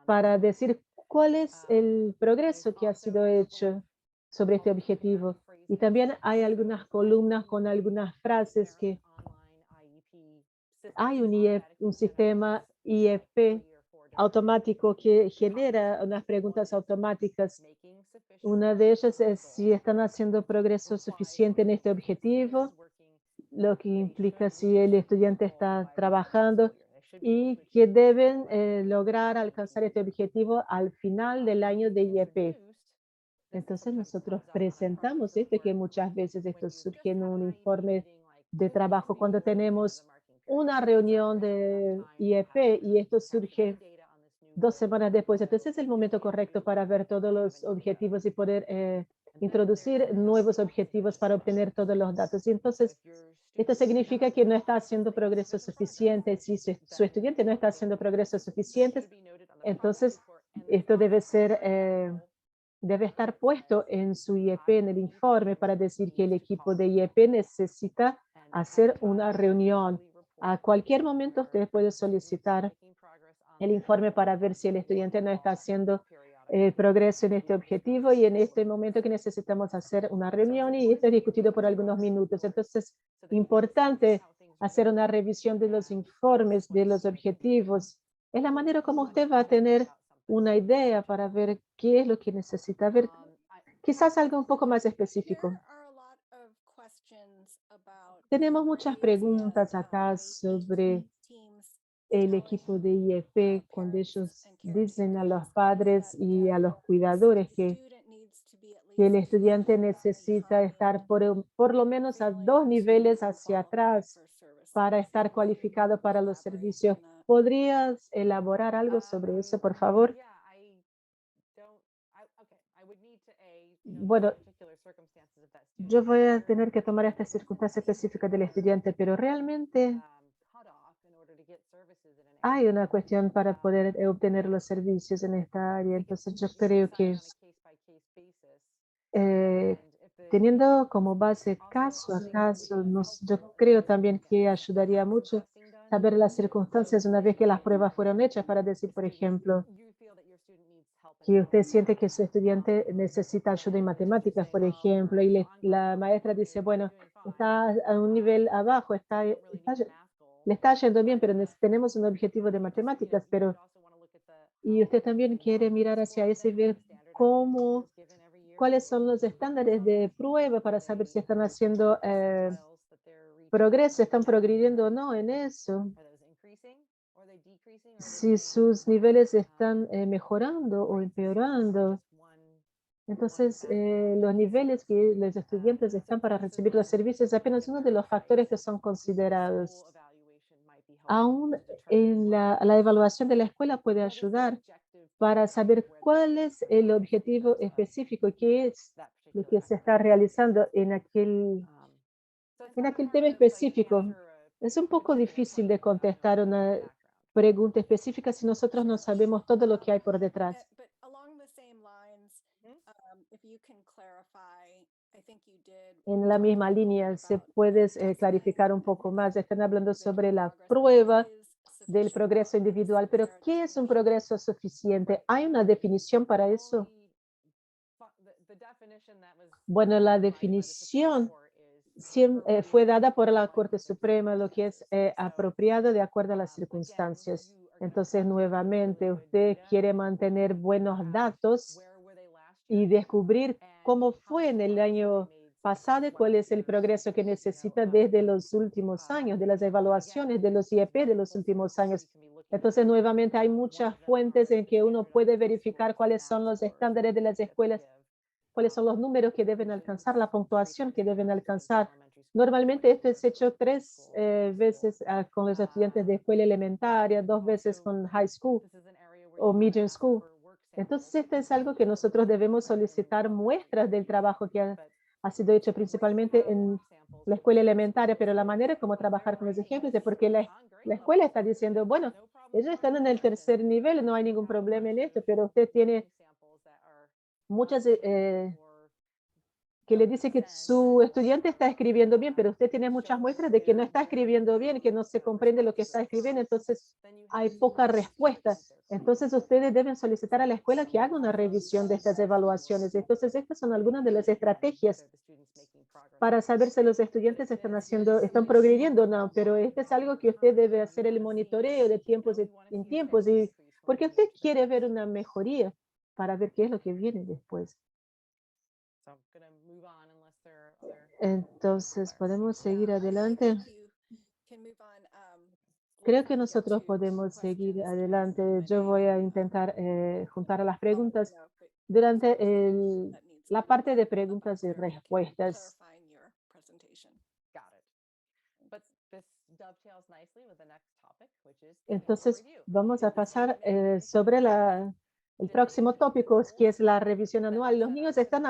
para decir cuál es el progreso que ha sido hecho sobre este objetivo. Y también hay algunas columnas con algunas frases que hay un sistema IEP automático que genera unas preguntas automáticas. Una de ellas es si están haciendo progreso suficiente en este objetivo, lo que implica si el estudiante está trabajando y que deben lograr alcanzar este objetivo al final del año de IEP. Entonces nosotros presentamos que muchas veces esto surge en un informe de trabajo cuando tenemos una reunión de IEP y esto surge 2 semanas después. Entonces es el momento correcto para ver todos los objetivos y poder introducir nuevos objetivos para obtener todos los datos. Y entonces, esto significa que no está haciendo progreso suficiente. Si su estudiante no está haciendo progreso suficiente, entonces esto debe ser, debe estar puesto en su IEP, en el informe, para decir que el equipo de IEP necesita hacer una reunión. A cualquier momento usted puede solicitar el informe para ver si el estudiante no está haciendo progreso en este objetivo, y en este momento que necesitamos hacer una reunión y esto es discutido por algunos minutos. Entonces, importante hacer una revisión de los informes, de los objetivos. Es la manera como usted va a tener una idea para ver qué es lo que necesita ver. Quizás algo un poco más específico. Tenemos muchas preguntas acá sobre el equipo de IEP cuando ellos dicen a los padres y a los cuidadores que el estudiante necesita estar por lo menos a 2 niveles hacia atrás para estar cualificado para los servicios. ¿Podrías elaborar algo sobre eso, por favor? Bueno, yo voy a tener que tomar esta circunstancia específica del estudiante, pero realmente hay una cuestión para poder obtener los servicios en esta área. Entonces yo creo que eh, teniendo como base caso a caso, yo creo también que ayudaría mucho saber las circunstancias una vez que las pruebas fueron hechas, para decir, por ejemplo, que usted siente que su estudiante necesita ayuda en matemáticas, por ejemplo, y la maestra dice, bueno, está a un nivel abajo, le está yendo bien, pero tenemos un objetivo de matemáticas, pero y usted también quiere mirar hacia ese y ver cómo, cuáles son los estándares de prueba para saber si están haciendo progreso, están progrediendo o no en eso. Si sus niveles están mejorando o empeorando. Entonces, los niveles que los estudiantes están para recibir los servicios es apenas uno de los factores que son considerados. Aún en la evaluación de la escuela puede ayudar para saber cuál es el objetivo específico, qué es lo que se está realizando en aquel tema específico. Es un poco difícil de contestar una pregunta específica si nosotros no sabemos todo lo que hay por detrás. En la misma línea, ¿se puedes clarificar un poco más? Están hablando sobre la prueba del progreso individual, pero ¿qué es un progreso suficiente? ¿Hay una definición para eso? Bueno, la definición fue dada por la Corte Suprema, lo que es apropiado de acuerdo a las circunstancias. Entonces, nuevamente, usted quiere mantener buenos datos y descubrir cómo fue en el año pasado y cuál es el progreso que necesita desde los últimos años, de las evaluaciones de los IEP de los últimos años. Entonces, nuevamente, hay muchas fuentes en que uno puede verificar cuáles son los estándares de las escuelas, cuáles son los números que deben alcanzar, la puntuación que deben alcanzar. Normalmente esto es hecho 3 veces con los estudiantes de escuela elementaria, 2 veces con high school o medium school. Entonces, esto es algo que nosotros debemos solicitar muestras del trabajo que ha sido hecho principalmente en la escuela elementaria, pero la manera como trabajar con los ejemplos es porque la escuela está diciendo, bueno, ellos están en el tercer nivel, no hay ningún problema en esto, pero usted tiene muchas que le dice que su estudiante está escribiendo bien, pero usted tiene muchas muestras de que no está escribiendo bien, que no se comprende lo que está escribiendo, entonces hay poca respuesta. Entonces ustedes deben solicitar a la escuela que haga una revisión de estas evaluaciones. Entonces estas son algunas de las estrategias para saber si los estudiantes están progrediendo o no, pero esto es algo que usted debe hacer el monitoreo de tiempos en tiempos, y porque usted quiere ver una mejoría para ver qué es lo que viene después. Entonces, ¿podemos seguir adelante? Creo que nosotros podemos seguir adelante. Yo voy a intentar juntar las preguntas durante la parte de preguntas y respuestas. Got it. But this dovetails nicely with the next topic, Entonces, vamos a pasar sobre el próximo tópico, que es la revisión anual. Los niños están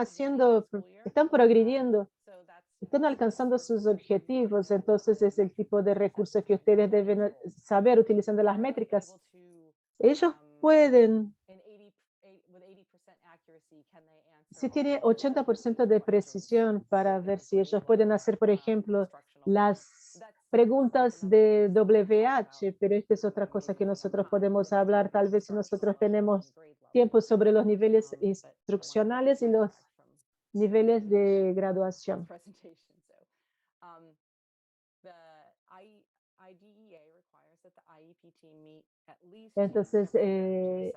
progrediendo, están alcanzando sus objetivos, entonces es el tipo de recurso que ustedes deben saber utilizando las métricas. Ellos pueden, si tiene 80% de precisión para ver si ellos pueden hacer, por ejemplo, las preguntas de WH, pero esta es otra cosa que nosotros podemos hablar, tal vez si nosotros tenemos tiempo sobre los niveles instruccionales y los niveles de graduación. Entonces,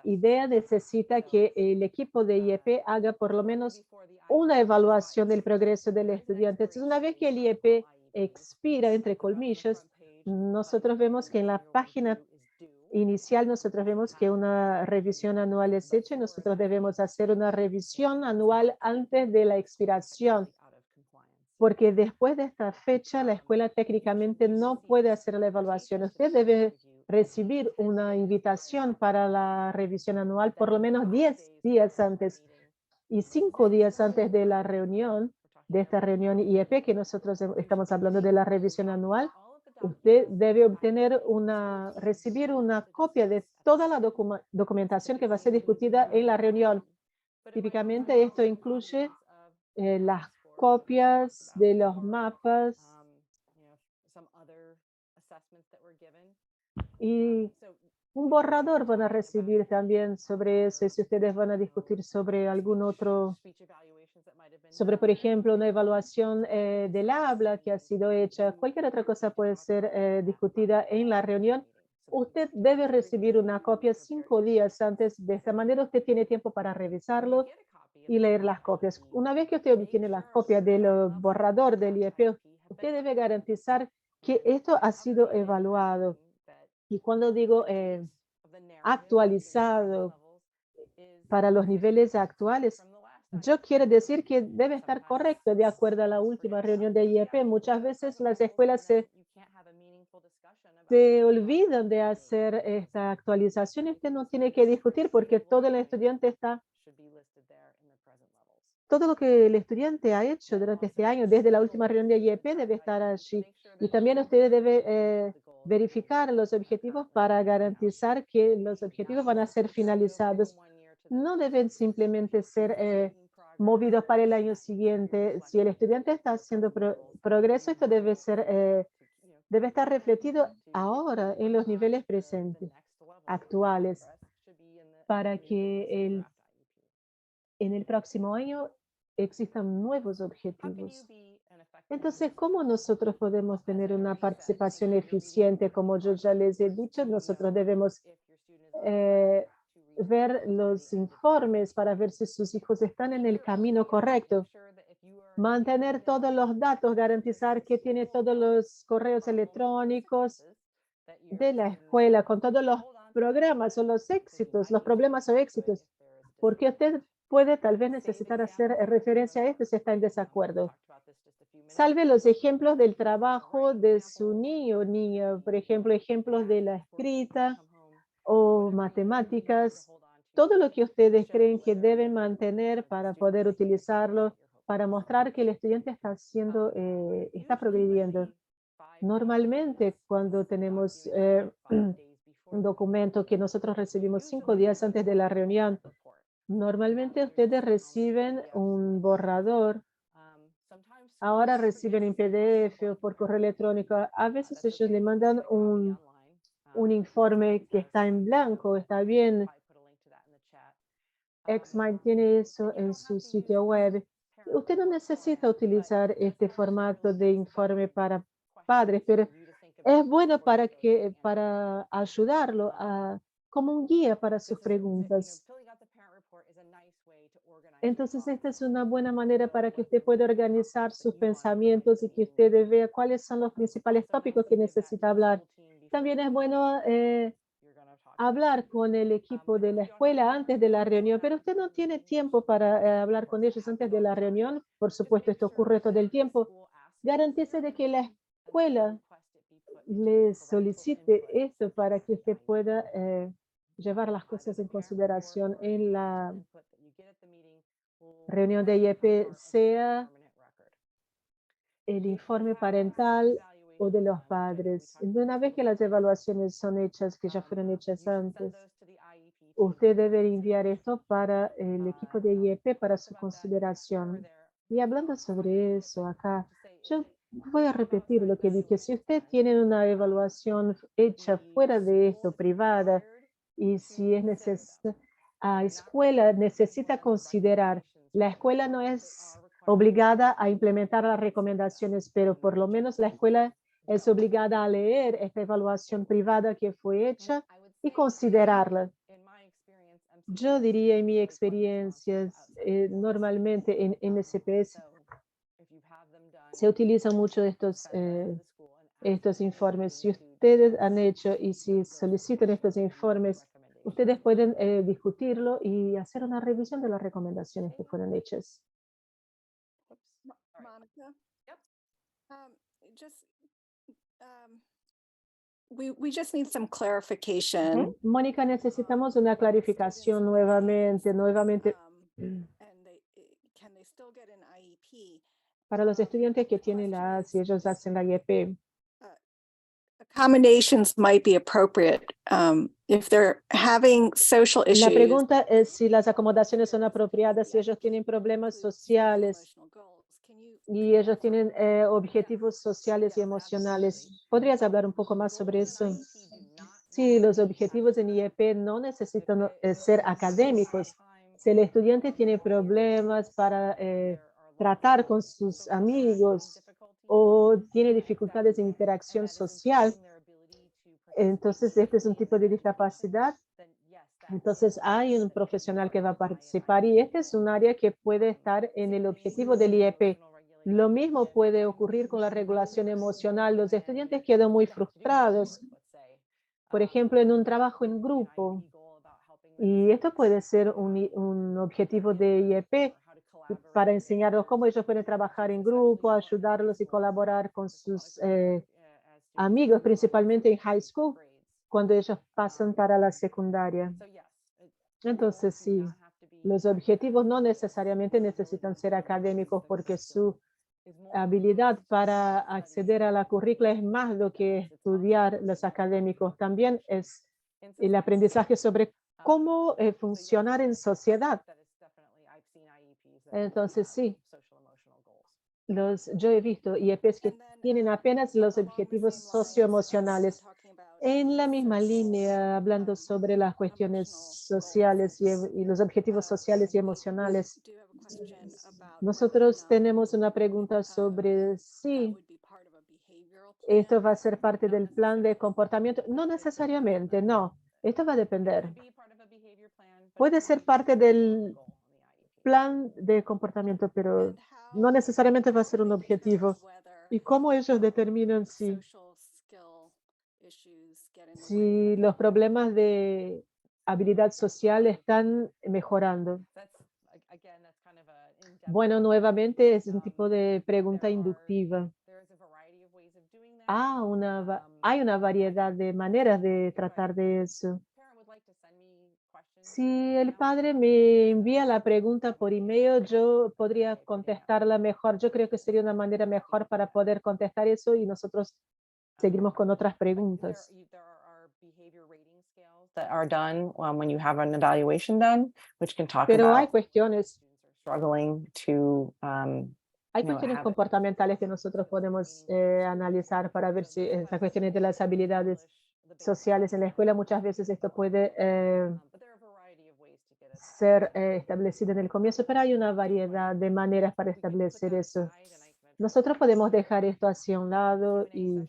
IDEA necesita que el equipo de IEP haga por lo menos una evaluación del progreso del estudiante. Entonces, una vez que el IEP expira, entre comillas, nosotros vemos que en la página inicial nosotros vemos que una revisión anual es hecha y nosotros debemos hacer una revisión anual antes de la expiración, porque después de esta fecha la escuela técnicamente no puede hacer la evaluación. Usted debe recibir una invitación para la revisión anual por lo menos 10 días antes y 5 días antes de la reunión, de esta reunión IEP que nosotros estamos hablando de la revisión anual. Usted debe recibir una copia de toda la documentación que va a ser discutida en la reunión. Típicamente esto incluye las copias de los mapas y un borrador van a recibir también sobre eso, y si ustedes van a discutir sobre algún otro, sobre por ejemplo una evaluación del habla que ha sido hecha, cualquier otra cosa puede ser discutida en la reunión. Usted debe recibir una copia 5 días antes, de esta manera usted tiene tiempo para revisarlo y leer las copias. Una vez que usted obtiene la copia del borrador del IEP, usted debe garantizar que esto ha sido evaluado. Y cuando digo actualizado para los niveles actuales, yo quiero decir que debe estar correcto de acuerdo a la última reunión de IEP. Muchas veces las escuelas se olvidan de hacer esta actualización y usted no tiene que discutir porque todo el estudiante está todo lo que el estudiante ha hecho durante este año, desde la última reunión de IEP, debe estar allí. Y también usted debe verificar los objetivos para garantizar que los objetivos van a ser finalizados. No deben simplemente ser movidos para el año siguiente. Si el estudiante está haciendo progreso, esto debe estar refletido ahora en los niveles presentes, actuales, para que en el próximo año existan nuevos objetivos. Entonces, ¿cómo nosotros podemos tener una participación eficiente? Como yo ya les he dicho, nosotros debemos ver los informes para ver si sus hijos están en el camino correcto. Mantener todos los datos, garantizar que tiene todos los correos electrónicos de la escuela, con todos los programas o los éxitos, los problemas o éxitos, porque usted puede tal vez necesitar hacer referencia a esto si está en desacuerdo. Salve los ejemplos del trabajo de su niño o niña, por ejemplo, ejemplos de la escrita o matemáticas, todo lo que ustedes creen que deben mantener para poder utilizarlo, para mostrar que el estudiante está progrediendo. Normalmente, cuando tenemos un documento que nosotros recibimos 5 días antes de la reunión, normalmente ustedes reciben un borrador. Ahora reciben en PDF o por correo electrónico. A veces ellos le mandan un informe que está en blanco, está bien. XMind tiene eso en su sitio web. Usted no necesita utilizar este formato de informe para padres, pero es bueno para ayudarlo como un guía para sus preguntas. Entonces, esta es una buena manera para que usted pueda organizar sus pensamientos y que usted vea cuáles son los principales tópicos que necesita hablar. También es bueno hablar con el equipo de la escuela antes de la reunión, pero usted no tiene tiempo para hablar con ellos antes de la reunión. Por supuesto, esto ocurre todo el tiempo. Garantice de que la escuela le solicite esto para que usted pueda llevar las cosas en consideración en la reunión de IEP, sea el informe parental o de los padres. De una vez que las evaluaciones son hechas, que ya fueron hechas antes, usted debe enviar esto para el equipo de IEP para su consideración. Y hablando sobre eso acá, yo voy a repetir lo que dije. Si usted tiene una evaluación hecha fuera de esto, privada, y si es necesario, la escuela necesita considerar, la escuela no es obligada a implementar las recomendaciones, pero por lo menos la escuela es obligada a leer esta evaluación privada que fue hecha y considerarla. Yo diría en mi experiencia, normalmente en MCPS se utilizan mucho estos informes. Si ustedes han hecho y si solicitan estos informes, ustedes pueden discutirlo y hacer una revisión de las recomendaciones que fueron hechas. Monica? Yep. Just, we just need some clarification. Mónica, necesitamos una clarificación nuevamente. Can they still get an IEP? Para los estudiantes que tienen si ellos hacen la IEP, Accommodations might be appropriate if they're having social la issues. pregunta es si las acomodaciones son apropiadas, si ellos tienen problemas sociales y ellos tienen objetivos sociales y emocionales. ¿Podrías hablar un poco más sobre eso? Sí, los objetivos en IEP no necesitan ser académicos. Si el estudiante tiene problemas para tratar con sus amigos o tiene dificultades en interacción social, entonces este es un tipo de discapacidad. Entonces hay un profesional que va a participar y este es un área que puede estar en el objetivo del IEP. Lo mismo puede ocurrir con la regulación emocional. Los estudiantes quedan muy frustrados, por ejemplo, en un trabajo en grupo. Y esto puede ser un objetivo de IEP para enseñarlos cómo ellos pueden trabajar en grupo, ayudarlos y colaborar con sus amigos, principalmente en high school, cuando ellos pasan para la secundaria. Entonces, sí, los objetivos no necesariamente necesitan ser académicos porque su habilidad para acceder a la currícula es más lo que estudiar los académicos. También es el aprendizaje sobre cómo funcionar en sociedad. Entonces, sí, yo he visto IEPs que tienen apenas los objetivos socioemocionales. En la misma línea, hablando sobre las cuestiones sociales y los objetivos sociales y emocionales, nosotros tenemos una pregunta sobre si esto va a ser parte del plan de comportamiento. No necesariamente, no. Esto va a depender. Puede ser parte del plan de comportamiento, pero no necesariamente va a ser un objetivo. ¿Y cómo ellos determinan si los problemas de habilidad social están mejorando? Bueno, nuevamente es un tipo de pregunta inductiva. Hay una variedad de maneras de tratar de eso. Si el padre me envía la pregunta por email, yo podría contestarla mejor. Yo creo que sería una manera mejor para poder contestar eso y nosotros seguimos con otras preguntas. That are done when you have an evaluation done, which can talk Pero hay about cuestiones struggling to Hay cuestiones comportamentales que nosotros podemos analizar para ver si estas cuestiones de las habilidades sociales en la escuela, muchas veces esto puede ser establecido en el comienzo, pero hay una variedad de maneras para establecer eso. Nosotros podemos dejar esto hacia un lado y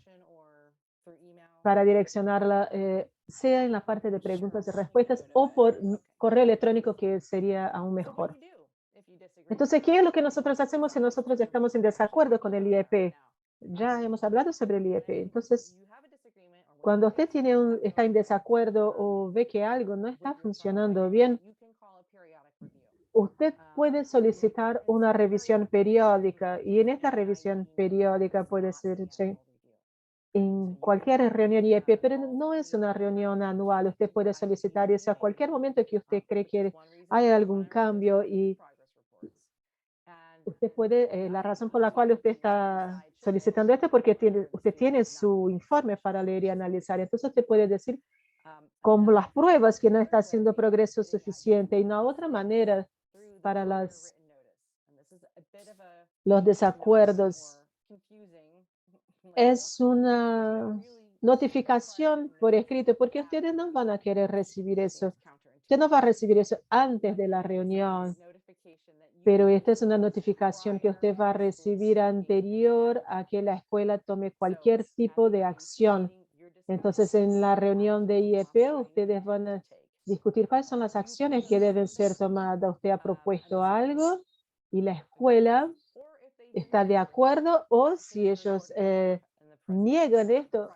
para direccionarla, sea en la parte de preguntas y respuestas o por correo electrónico, que sería aún mejor. Entonces, ¿qué es lo que nosotros hacemos si nosotros estamos en desacuerdo con el IEP? Ya hemos hablado sobre el IEP. Entonces, cuando usted está en desacuerdo o ve que algo no está funcionando bien, usted puede solicitar una revisión periódica y en esta revisión periódica puede ser en cualquier reunión IEP, pero no es una reunión anual. Usted puede solicitar eso a cualquier momento que usted cree que hay algún cambio y usted puede, la razón por la cual usted está solicitando esto es porque usted tiene su informe para leer y analizar. Entonces usted puede decir con las pruebas que no está haciendo progreso suficiente y no otra manera para los desacuerdos. Es una notificación por escrito porque ustedes no van a querer recibir eso. Usted no va a recibir eso antes de la reunión, pero esta es una notificación que usted va a recibir anterior a que la escuela tome cualquier tipo de acción. Entonces, en la reunión de IEP, ustedes van a discutir cuáles son las acciones que deben ser tomadas. Usted ha propuesto algo y la escuela está de acuerdo, o si ellos niegan esto,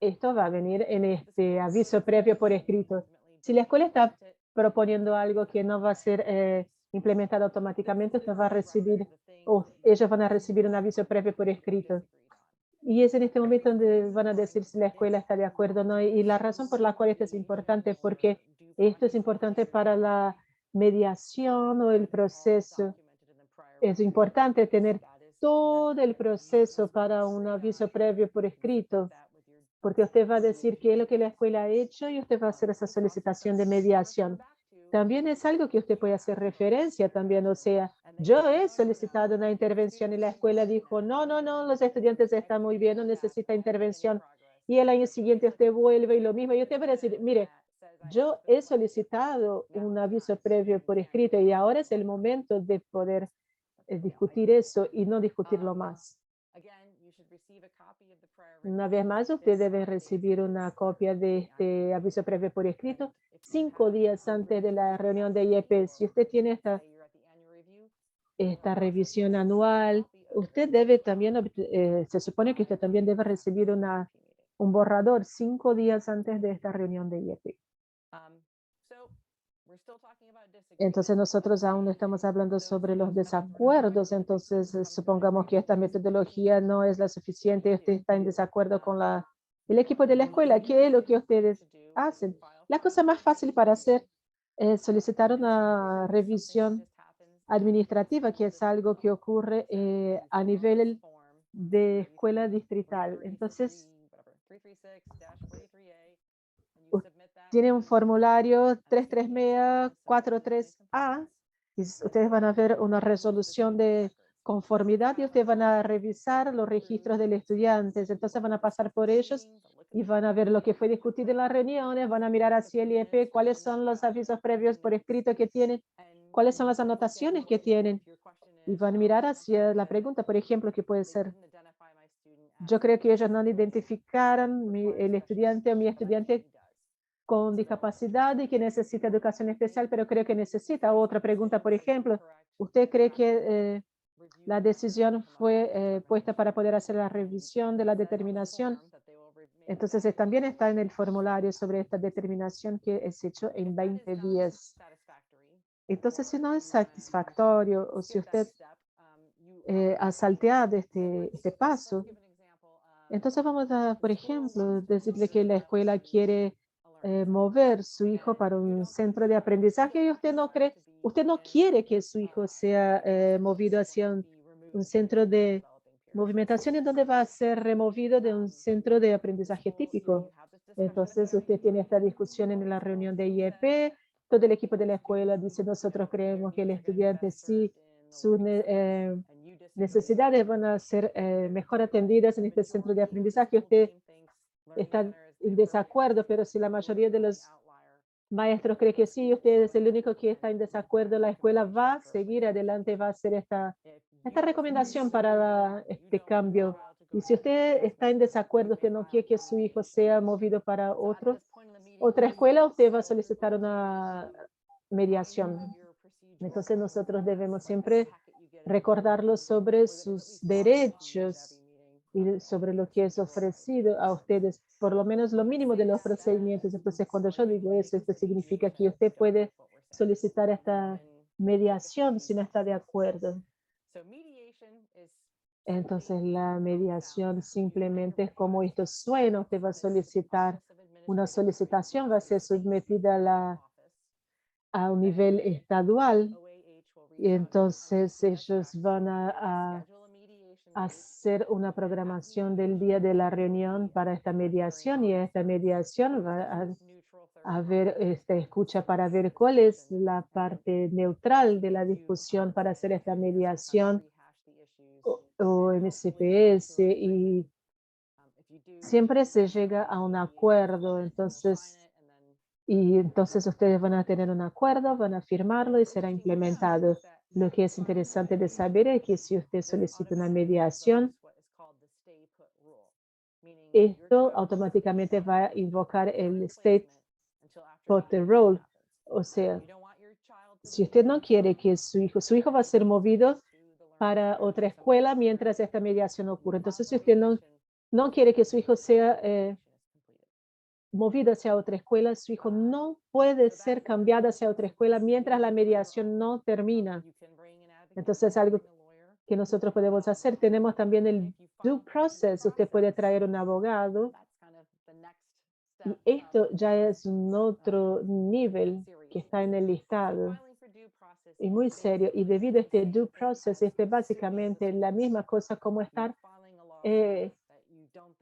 esto va a venir en este aviso previo por escrito. Si la escuela está proponiendo algo que no va a ser implementado automáticamente, usted va a recibir, o ellos van a recibir un aviso previo por escrito. Y es en este momento donde van a decir si la escuela está de acuerdo o no. Y la razón por la cual esto es importante, porque esto es importante para la mediación o el proceso. Es importante tener todo el proceso para un aviso previo por escrito, porque usted va a decir qué es lo que la escuela ha hecho y usted va a hacer esa solicitación de mediación. También es algo que usted puede hacer referencia también, o sea, yo he solicitado una intervención y la escuela dijo, no, no, no, los estudiantes están muy bien, no necesita intervención. Y el año siguiente usted vuelve y lo mismo, y usted va a decir, mire, yo he solicitado un aviso previo por escrito y ahora es el momento de poder discutir eso y no discutirlo más. Una vez más, usted debe recibir una copia de este aviso previo por escrito 5 días antes de la reunión de IEP. Si usted tiene esta revisión anual, usted debe también, se supone que usted también debe recibir un borrador 5 días antes de esta reunión de IEP. Entonces nosotros aún no estamos hablando sobre los desacuerdos, entonces supongamos que esta metodología no es la suficiente, usted está en desacuerdo con el equipo de la escuela. ¿Qué es lo que ustedes hacen? La cosa más fácil para hacer es solicitar una revisión administrativa, que es algo que ocurre a nivel de escuela distrital. Entonces, tiene un formulario 33643A y ustedes van a ver una resolución de conformidad y ustedes van a revisar los registros del estudiante. Entonces van a pasar por ellos y van a ver lo que fue discutido en las reuniones, van a mirar hacia el IEP, cuáles son los avisos previos por escrito que tienen, cuáles son las anotaciones que tienen y van a mirar hacia la pregunta, por ejemplo, que puede ser, yo creo que ellos no identificaron el estudiante o mi estudiante con discapacidad y que necesita educación especial, pero creo que necesita. Otra pregunta, por ejemplo, ¿usted cree que la decisión fue puesta para poder hacer la revisión de la determinación? Entonces también está en el formulario sobre esta determinación que es hecho en 20 días. Entonces, si no es satisfactorio o si usted ha salteado este paso, entonces vamos a, por ejemplo, decirle que la escuela quiere mover su hijo para un centro de aprendizaje y usted no quiere que su hijo sea movido hacia un centro de movimentación en donde va a ser removido de un centro de aprendizaje típico. Entonces usted tiene esta discusión en la reunión de IEP, todo el equipo de la escuela dice, nosotros creemos que el estudiante sí, sus necesidades van a ser mejor atendidas en este centro de aprendizaje. Usted está en desacuerdo, pero si la mayoría de los maestros cree que sí, usted es el único que está en desacuerdo, la escuela va a seguir adelante, va a hacer esta recomendación para este cambio. Y si usted está en desacuerdo, usted no quiere que su hijo sea movido para otra escuela, usted va a solicitar una mediación. Entonces nosotros debemos siempre recordarlos sobre sus derechos y sobre lo que es ofrecido a ustedes, por lo menos lo mínimo de los procedimientos. Entonces, cuando yo digo eso, esto significa que usted puede solicitar esta mediación si no está de acuerdo. Entonces la mediación simplemente es como esto suena, usted va a solicitar una solicitación, va a ser sometida a un nivel estadual y entonces ellos van a hacer una programación del día de la reunión para esta mediación y esta mediación va a ver esta escucha para ver cuál es la parte neutral de la discusión para hacer esta mediación o MCPS y siempre se llega a un acuerdo, entonces ustedes van a tener un acuerdo, van a firmarlo y será implementado. Lo que es interesante de saber es que si usted solicita una mediación, esto automáticamente va a invocar el state put the rule. O sea, si usted no quiere que su hijo va a ser movido para otra escuela mientras esta mediación ocurre. Entonces, si usted no quiere que su hijo sea movido hacia otra escuela, su hijo no puede ser cambiado hacia otra escuela mientras la mediación no termina. Entonces, algo que nosotros podemos hacer, tenemos también el due process. Usted puede traer un abogado y esto ya es un otro nivel que está en el listado y muy serio. Y debido a este due process, este básicamente la misma cosa como estar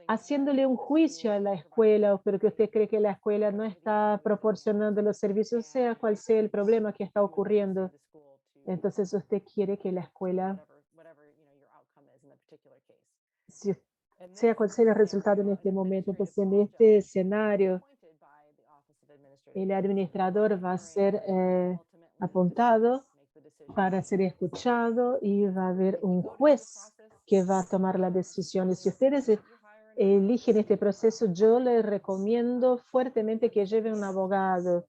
haciéndole un juicio a la escuela o porque usted cree que la escuela no está proporcionando los servicios, sea cual sea el problema que está ocurriendo. Entonces usted quiere que la escuela, si- sea cual sea el resultado en este momento, entonces en este escenario, el administrador va a ser apuntado para ser escuchado y va a haber un juez que va a tomar la decisión. Y si ustedes eligen este proceso, yo les recomiendo fuertemente que lleven un abogado,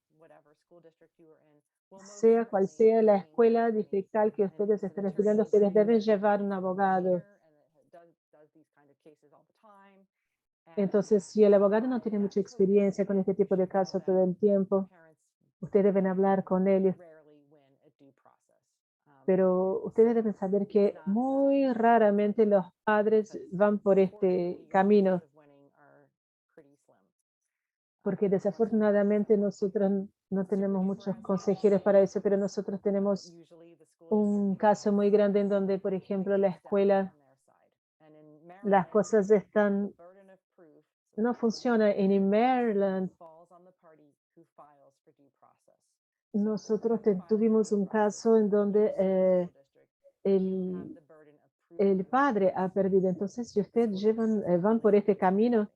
sea cual sea la escuela distrital que ustedes estén estudiando, ustedes deben llevar un abogado. Entonces, si el abogado no tiene mucha experiencia con este tipo de casos todo el tiempo, ustedes deben hablar con él. Pero ustedes deben saber que muy raramente los padres van por este camino, porque desafortunadamente nosotros no tenemos muchos consejeros para eso, pero nosotros tenemos un caso muy grande en donde, por ejemplo, la escuela, las cosas no funcionan. En Maryland, nosotros tuvimos un caso en donde el padre ha perdido. Entonces, si ustedes van por este camino,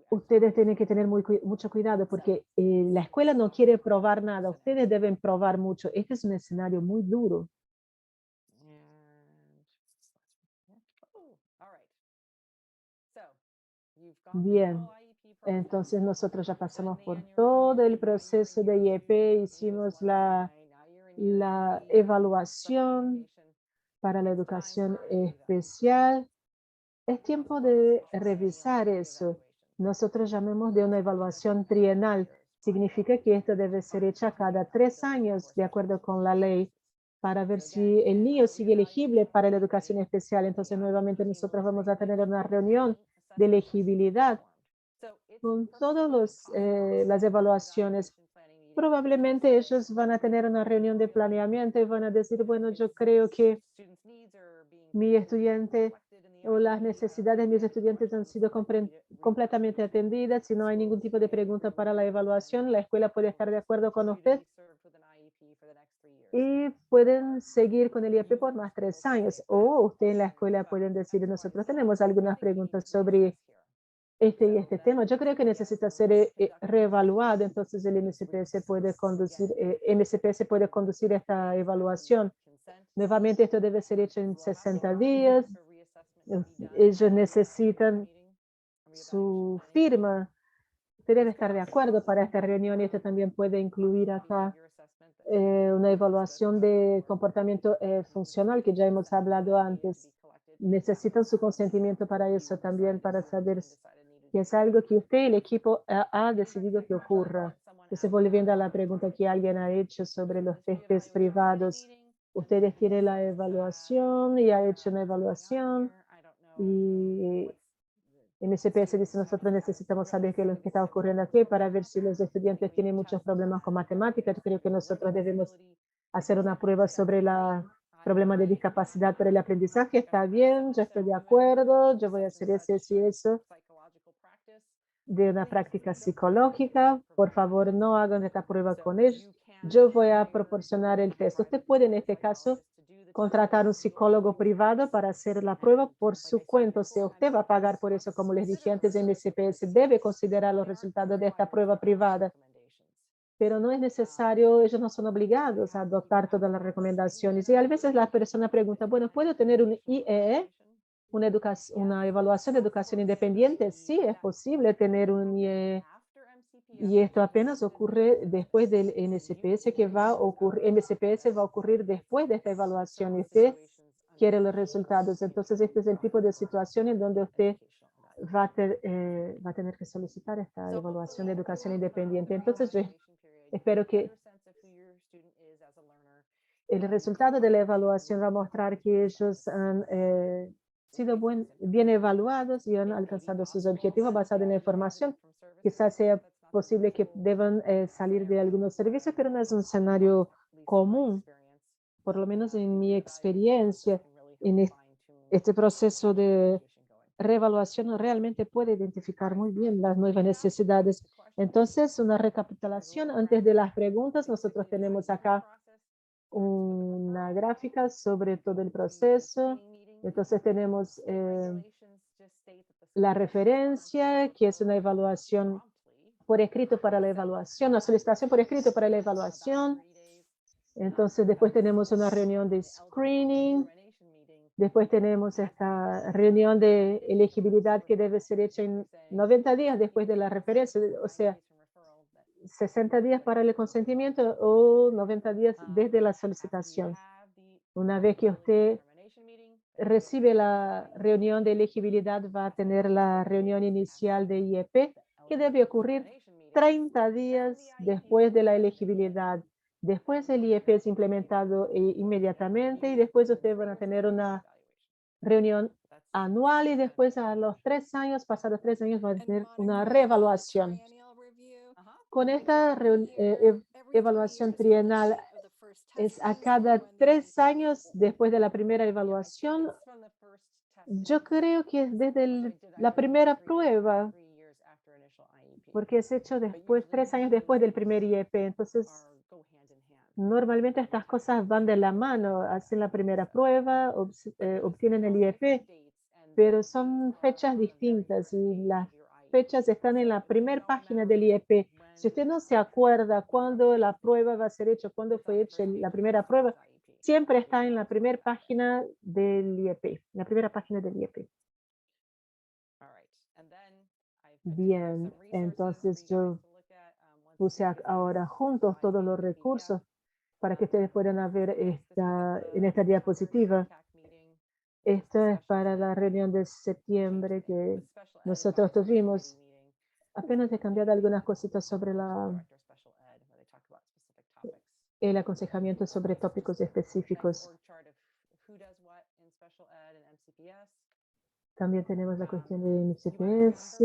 ustedes tienen que tener mucho cuidado porque la escuela no quiere probar nada. Ustedes deben probar mucho. Este es un escenario muy duro. Bien, entonces nosotros ya pasamos por todo el proceso de IEP, hicimos la evaluación para la educación especial. Es tiempo de revisar eso. Nosotros llamamos de una evaluación trienal. Significa que esto debe ser hecha cada 3 años, de acuerdo con la ley, para ver si el niño sigue elegible para la educación especial. Entonces, nuevamente nosotros vamos a tener una reunión de elegibilidad con todas las evaluaciones. Probablemente ellos van a tener una reunión de planeamiento y van a decir, bueno, yo creo que mi estudiante o las necesidades de mis estudiantes han sido completamente atendidas. Si no hay ningún tipo de pregunta para la evaluación, la escuela puede estar de acuerdo con usted y pueden seguir con el IEP por más 3 años. O usted en la escuela pueden decir, nosotros tenemos algunas preguntas sobre este y este tema. Yo creo que necesita ser reevaluado, entonces el MCPS puede conducir esta evaluación. Nuevamente, esto debe ser hecho en 60 días. Ellos necesitan su firma. Usted debe estar de acuerdo para esta reunión y esto también puede incluir acá una evaluación de comportamiento funcional que ya hemos hablado antes. Necesitan su consentimiento para eso también, para saber que es algo que usted y el equipo ha decidido que ocurra. Entonces, volviendo a la pregunta que alguien ha hecho sobre los testes privados, Ustedes tienen la evaluación y ha hecho una evaluación y MSPS dice nosotros necesitamos saber qué es lo que está ocurriendo aquí para ver si los estudiantes tienen muchos problemas con matemáticas. Yo creo que nosotros debemos hacer una prueba sobre la problema de discapacidad para el aprendizaje. Está bien, yo estoy de acuerdo, yo voy a hacer eso y eso de una práctica psicológica. Por favor, no hagan esta prueba con ellos. Yo voy a proporcionar el test. Usted puede, en este caso, contratar un psicólogo privado para hacer la prueba por su cuenta. Si usted va a pagar por eso, como les dije antes, MSPS debe considerar los resultados de esta prueba privada. Pero no es necesario, ellos no son obligados a adoptar todas las recomendaciones. Y a veces la persona pregunta, bueno, ¿puedo tener un IEE? Una evaluación de educación independiente? Sí, es posible tener un IEE. Y esto apenas ocurre después del MSPS que va a ocurrir. MSPS va a ocurrir después de esta evaluación y usted quiere los resultados. Entonces, este es el tipo de situación en donde usted va a tener que solicitar esta evaluación de educación independiente. Entonces, yo espero que el resultado de la evaluación va a mostrar que ellos han sido bien evaluados y han alcanzado sus objetivos basados en la información. Quizás sea posible que deban salir de algunos servicios, pero no es un escenario común, por lo menos en mi experiencia, en este proceso de reevaluación realmente puede identificar muy bien las nuevas necesidades. Entonces, una recapitulación antes de las preguntas. Nosotros tenemos acá una gráfica sobre todo el proceso. Entonces, tenemos la referencia, que es una evaluación por escrito para la evaluación, una solicitación por escrito para la evaluación. Entonces, después tenemos una reunión de screening. Después tenemos esta reunión de elegibilidad que debe ser hecha en 90 días después de la referencia, o sea, 60 días para el consentimiento o 90 días desde la solicitación. Una vez que usted recibe la reunión de elegibilidad, va a tener la reunión inicial de IEP, que debe ocurrir 30 días después de la elegibilidad. Después el IEP es implementado inmediatamente y después ustedes van a tener una reunión anual y después a los 3 años, pasados 3 años, va a tener una reevaluación. Con esta evaluación trienal es a cada 3 años después de la primera evaluación. Yo creo que es desde la primera prueba, porque es hecho después, 3 años después del primer IEP. Entonces, normalmente estas cosas van de la mano, hacen la primera prueba, obtienen el IEP, pero son fechas distintas y las fechas están en la primera página del IEP. Si usted no se acuerda cuándo la prueba va a ser hecha, cuándo fue hecha la primera prueba, siempre está en la primera página del IEP, la primera página del IEP. Bien, entonces yo puse ahora juntos todos los recursos para que ustedes puedan ver en esta diapositiva. Esto es para la reunión de septiembre que nosotros tuvimos. Apenas he cambiado algunas cositas sobre el aconsejamiento sobre tópicos específicos. También tenemos la cuestión de MCPS.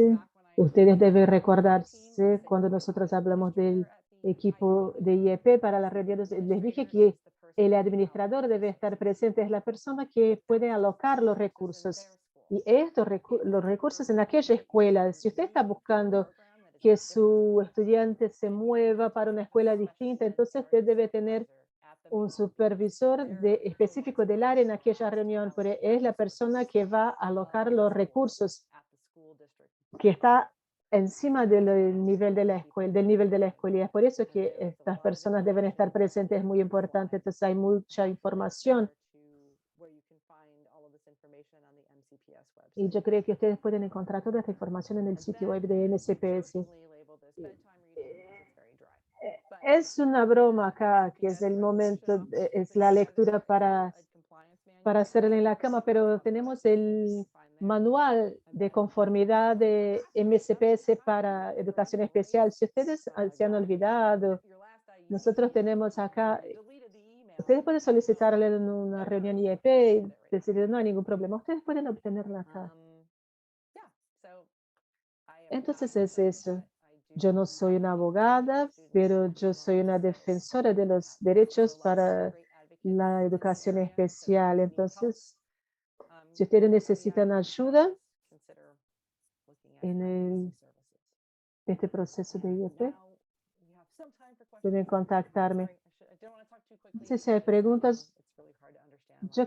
Ustedes deben recordarse cuando nosotros hablamos del equipo de IEP para las reuniones. Les dije que el administrador debe estar presente, es la persona que puede alocar los recursos. Y los recursos en aquella escuela, si usted está buscando que su estudiante se mueva para una escuela distinta, entonces usted debe tener un supervisor específico del área en aquella reunión, pero es la persona que va a alocar los recursos, que está encima del nivel de la escuela, y es por eso que estas personas deben estar presentes, es muy importante. Entonces hay mucha información y yo creo que ustedes pueden encontrar toda esta información en el sitio web de MSPS. Es una broma acá, que es el momento, es la lectura para hacerla en la cama, pero tenemos el manual de conformidad de MSPS para educación especial. Si ustedes se han olvidado, nosotros tenemos acá Ustedes pueden solicitarle en una reunión IEP y decirle, no hay ningún problema. Ustedes pueden obtenerla acá. Entonces es eso. Yo no soy una abogada, pero yo soy una defensora de los derechos para la educación especial. Entonces, si ustedes necesitan ayuda en este proceso de IEP, pueden contactarme. No sé si hay preguntas. Yo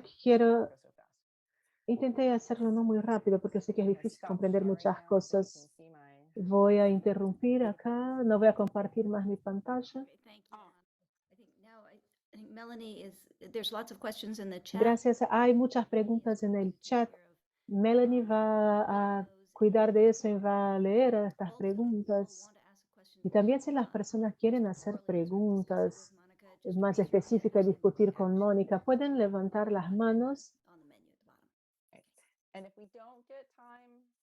intenté hacerlo no muy rápido porque sé que es difícil comprender muchas cosas. Voy a interrumpir acá, no voy a compartir más mi pantalla. Okay, thank you. I think now I think Melanie there's lots of questions in the chat. Gracias. Hay muchas preguntas en el chat. Melanie va a cuidar de eso y va a leer estas preguntas. Y también si las personas quieren hacer preguntas más específicas, discutir con Mónica, pueden levantar las manos.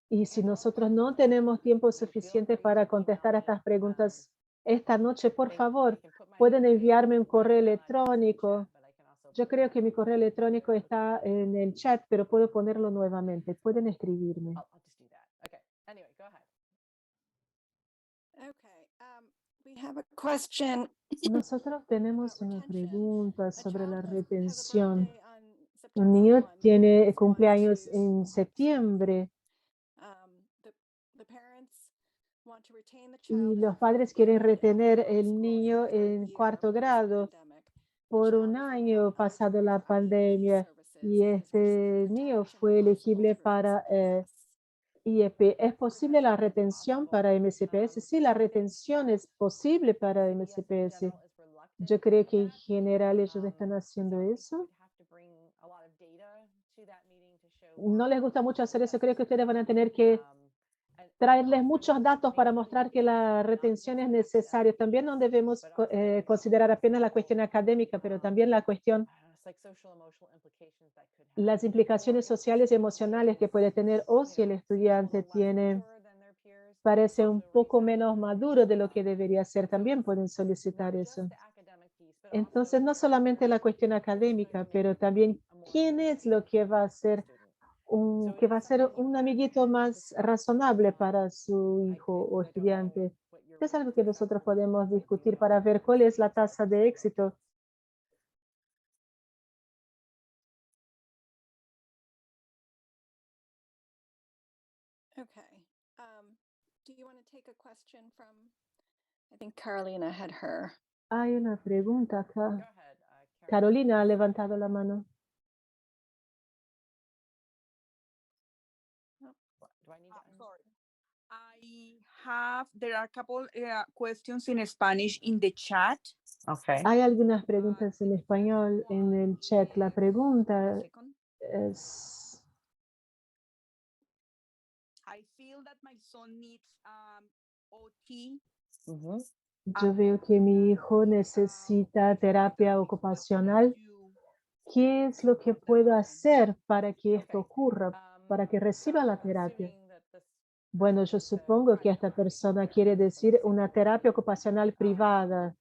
Y si nosotros no tenemos tiempo suficiente para contestar a estas preguntas esta noche, por favor, pueden enviarme un correo electrónico. Yo creo que mi correo electrónico está en el chat, pero puedo ponerlo nuevamente. Pueden escribirme. Okay, we have a question. Nosotros tenemos una retention. pregunta A sobre la child has a retención. birthday on Un September niño 1 tiene and is going cumpleaños to en septiembre the parents want to retain the y child los for padres quieren grade at retener the middle el school niño for a en year cuarto because of the grado pandemic. The por child un is año now pasado la eligible for IEP pandemia services. y Is este there niño retention fue elegible possible through para MCPS? IEP. ¿Es posible la retención para MCPS? Sí, la retención es posible para MCPS. Yo creo que en general ellos están haciendo eso. No les gusta mucho hacer eso. Creo que ustedes van a tener que traerles muchos datos para mostrar que la retención es necesaria. También no debemos considerar apenas la cuestión académica, pero también la cuestión, las implicaciones sociales y emocionales que puede tener o si el estudiante parece un poco menos maduro de lo que debería ser, también pueden solicitar eso. Entonces, no solamente la cuestión académica, pero también quién es lo que va a ser un amiguito más razonable para su hijo o estudiante. Es algo que nosotros podemos discutir para ver cuál es la tasa de éxito. Okay. Do you want to take a question from, I think Carolina had her. Hay una pregunta acá. Carolina ha levantado la mano. Sorry. There are a couple questions in Spanish in the chat. Okay. Hay algunas preguntas en español en el chat. La pregunta es, I feel that my son needs OT. yo veo que mi hijo necesita terapia ocupacional. ¿Qué es lo que puedo hacer para que esto ocurra, para que reciba la terapia? Bueno, yo supongo que esta persona quiere decir una terapia ocupacional privada.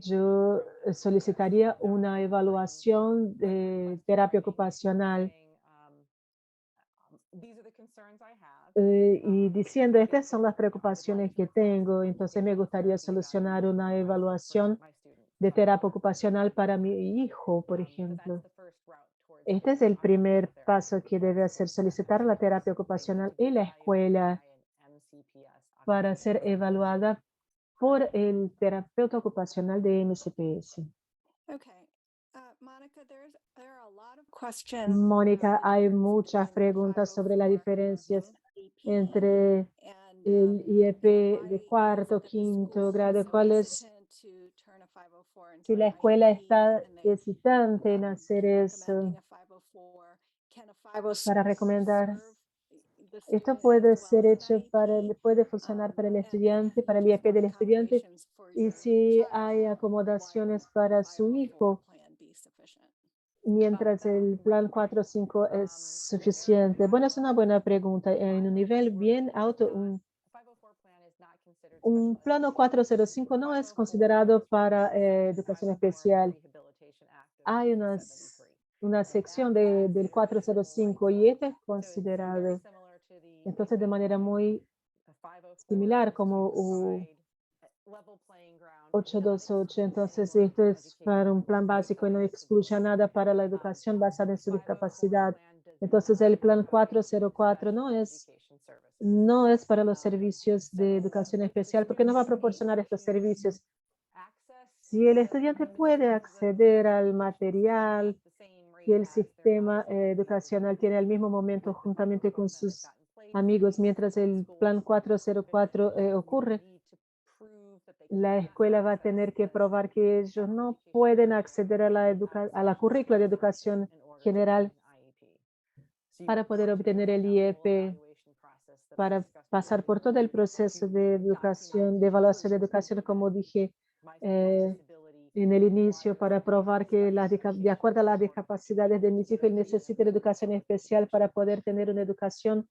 Yo solicitaría una evaluación de terapia ocupacional y diciendo, estas son las preocupaciones que tengo, entonces me gustaría solucionar una evaluación de terapia ocupacional para mi hijo, por ejemplo. Este es el primer paso que debe hacer, solicitar la terapia ocupacional en la escuela para ser evaluada por el terapeuta ocupacional de MCPS. Okay. Monica, there are a lot of questions. Mónica, hay muchas preguntas sobre las diferencias entre el IEP de cuarto, quinto grado. ¿Cuál es? Si la escuela está hesitante en hacer eso para recomendar, esto puede ser hecho puede funcionar para el estudiante, para el IEP del estudiante, y si hay acomodaciones para su hijo, mientras el plan 4 o 5 es suficiente. Bueno, es una buena pregunta. En un nivel bien alto, un plano 405 no es considerado para educación especial. Hay una sección del 405 y este es considerado, entonces, de manera muy similar como 828. Entonces, esto es para un plan básico y no excluye nada para la educación basada en su discapacidad. Entonces, el plan 404 no es para los servicios de educación especial porque no va a proporcionar estos servicios. Si el estudiante puede acceder al material y el sistema educacional tiene el mismo momento juntamente con sus amigos mientras el plan 404 ocurre, la escuela va a tener que probar que ellos no pueden acceder a la currícula de educación general para poder obtener el IEP, para pasar por todo el proceso de educación, de evaluación de educación, como dije en el inicio, para probar que de acuerdo a las discapacidades de mis hijos, él necesita educación especial para poder tener una educación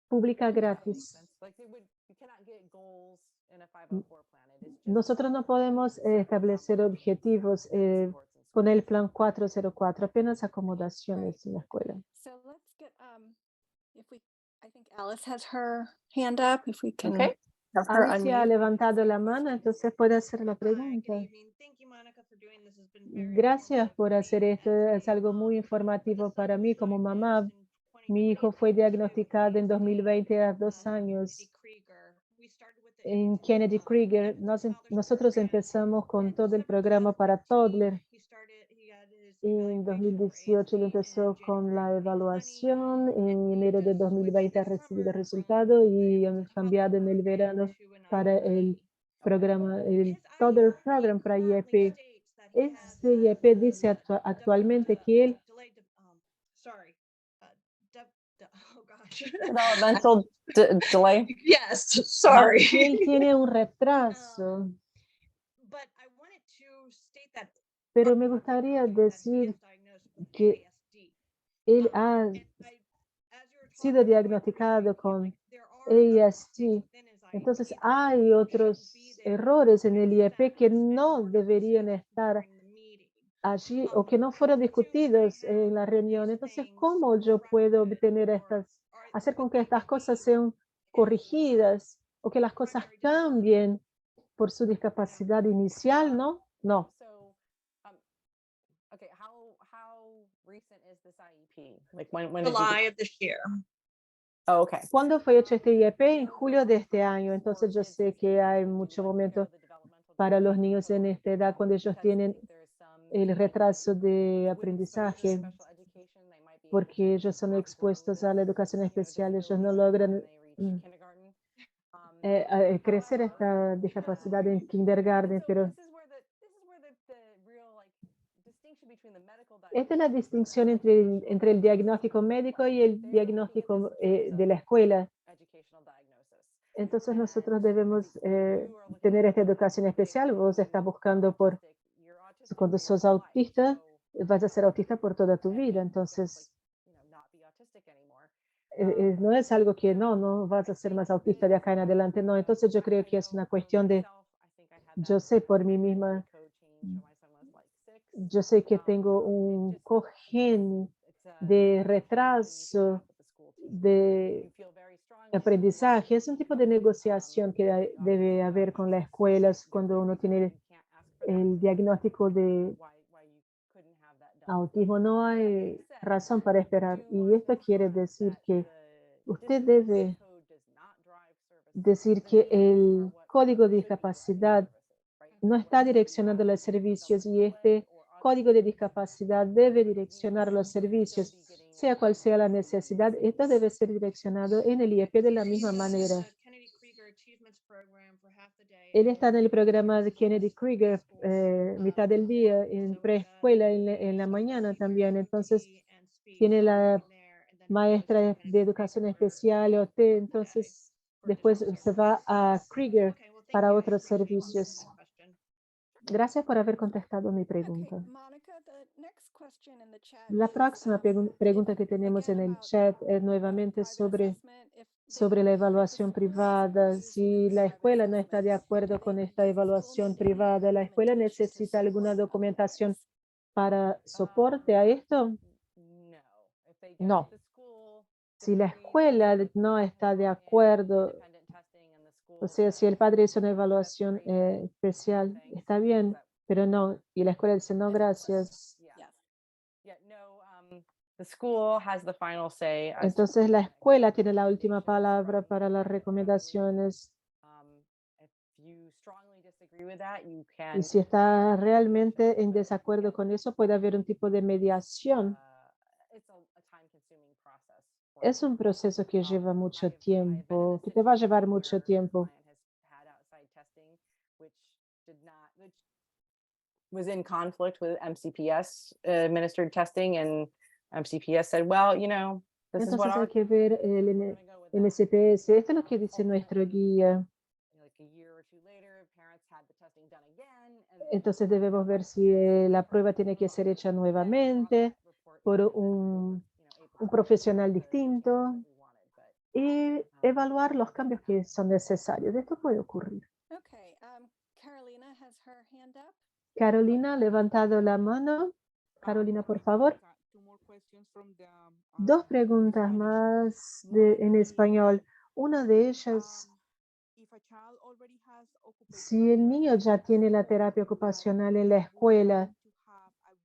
pública gratis. Nosotros no podemos establecer objetivos con el plan 404, apenas acomodaciones en la escuela. So let's get, I think Alice has her hand up, if we can Okay. have her Alicia ha unmute. levantado la mano, entonces puede hacer la pregunta. Gracias por hacer esto, es algo muy informativo para mí como mamá. Mi hijo fue diagnosticado en 2020 a 2 años en Kennedy Krieger. Nosotros empezamos con todo el programa para toddler. En 2018 él empezó con la evaluación. En enero de 2020 ha recibido resultados y hemos cambiado en el verano para el programa, el Toddler Program para IEP. Este IEP dice actualmente que él Developmental delay. Yes, sorry. que él tiene un retraso, But I wanted to state that pero me gustaría decir que él ha sido diagnosticado con ASD. Entonces hay otros errores en el IEP que no deberían estar allí o que no fueron discutidos en la reunión. Entonces, ¿cómo yo puedo obtener hacer con que estas cosas sean corregidas o que las cosas cambien por su discapacidad inicial? No, no. So, okay, how recent is this IEP? Like when did you July of this year. Oh, okay. ¿Cuándo fue hecho este IEP? En julio de este año. Entonces yo sé que hay mucho momento para los niños en esta edad cuando ellos tienen el retraso de aprendizaje, porque ellos son expuestos a la educación especial, ellos no logran crecer esta discapacidad en kindergarten, pero esta es la distinción entre el diagnóstico médico y el diagnóstico de la escuela. Entonces nosotros debemos tener esta educación especial. Vos estás buscando cuando sos autista, vas a ser autista por toda tu vida. Entonces, no es algo que no vas a ser más autista de acá en adelante. No, entonces yo creo que es una cuestión de, yo sé por mí misma, yo sé que tengo un cogen de retraso de aprendizaje. Es un tipo de negociación que debe haber con las escuelas cuando uno tiene el diagnóstico de autismo. No hay razón para esperar. Y esto quiere decir que usted debe decir que el código de discapacidad no está direccionando los servicios y este código de discapacidad debe direccionar los servicios, sea cual sea la necesidad. Esto debe ser direccionado en el IEP de la misma manera. Él está en el programa de Kennedy Krieger mitad del día, en preescuela en la mañana también. Entonces, tiene la maestra de educación especial, OT, entonces después se va a Krieger para otros servicios. Gracias por haber contestado mi pregunta. Okay, Monica, the next question in the chat La is, próxima pregunta que tenemos en el again, chat about, es nuevamente private sobre assessment, if sobre la evaluación privada. Si la escuela no está de acuerdo con esta evaluación privada, ¿la escuela necesita alguna documentación para soporte a esto? No. Si la escuela no está de acuerdo, o sea, si el padre hizo una evaluación especial, está bien, pero no. Y la escuela dice, no, gracias. Yeah, no, the school has the final say as to Entonces la escuela tiene la última palabra para las recomendaciones. if you strongly disagree with that, you Y can. si está realmente en desacuerdo con eso, puede haber un tipo de mediación. It's a time-consuming process. Es un proceso que lleva mucho tiempo, que te va a llevar mucho tiempo. Which was in conflict with MCPS administered testing, and MCPS said, well, you know, this is what Entonces hay our que ver el NSPS. Esto es lo que dice nuestro guía. like a year or two later, parents had the testing done again. Entonces debemos ver si la prueba tiene que ser hecha nuevamente por un profesional distinto y evaluar los cambios que son necesarios. Esto puede ocurrir. Okay, Carolina has her hand up. Carolina ha levantado la mano. Carolina, por favor. Dos preguntas más en español. Una de ellas, si el niño ya tiene la terapia ocupacional en la escuela,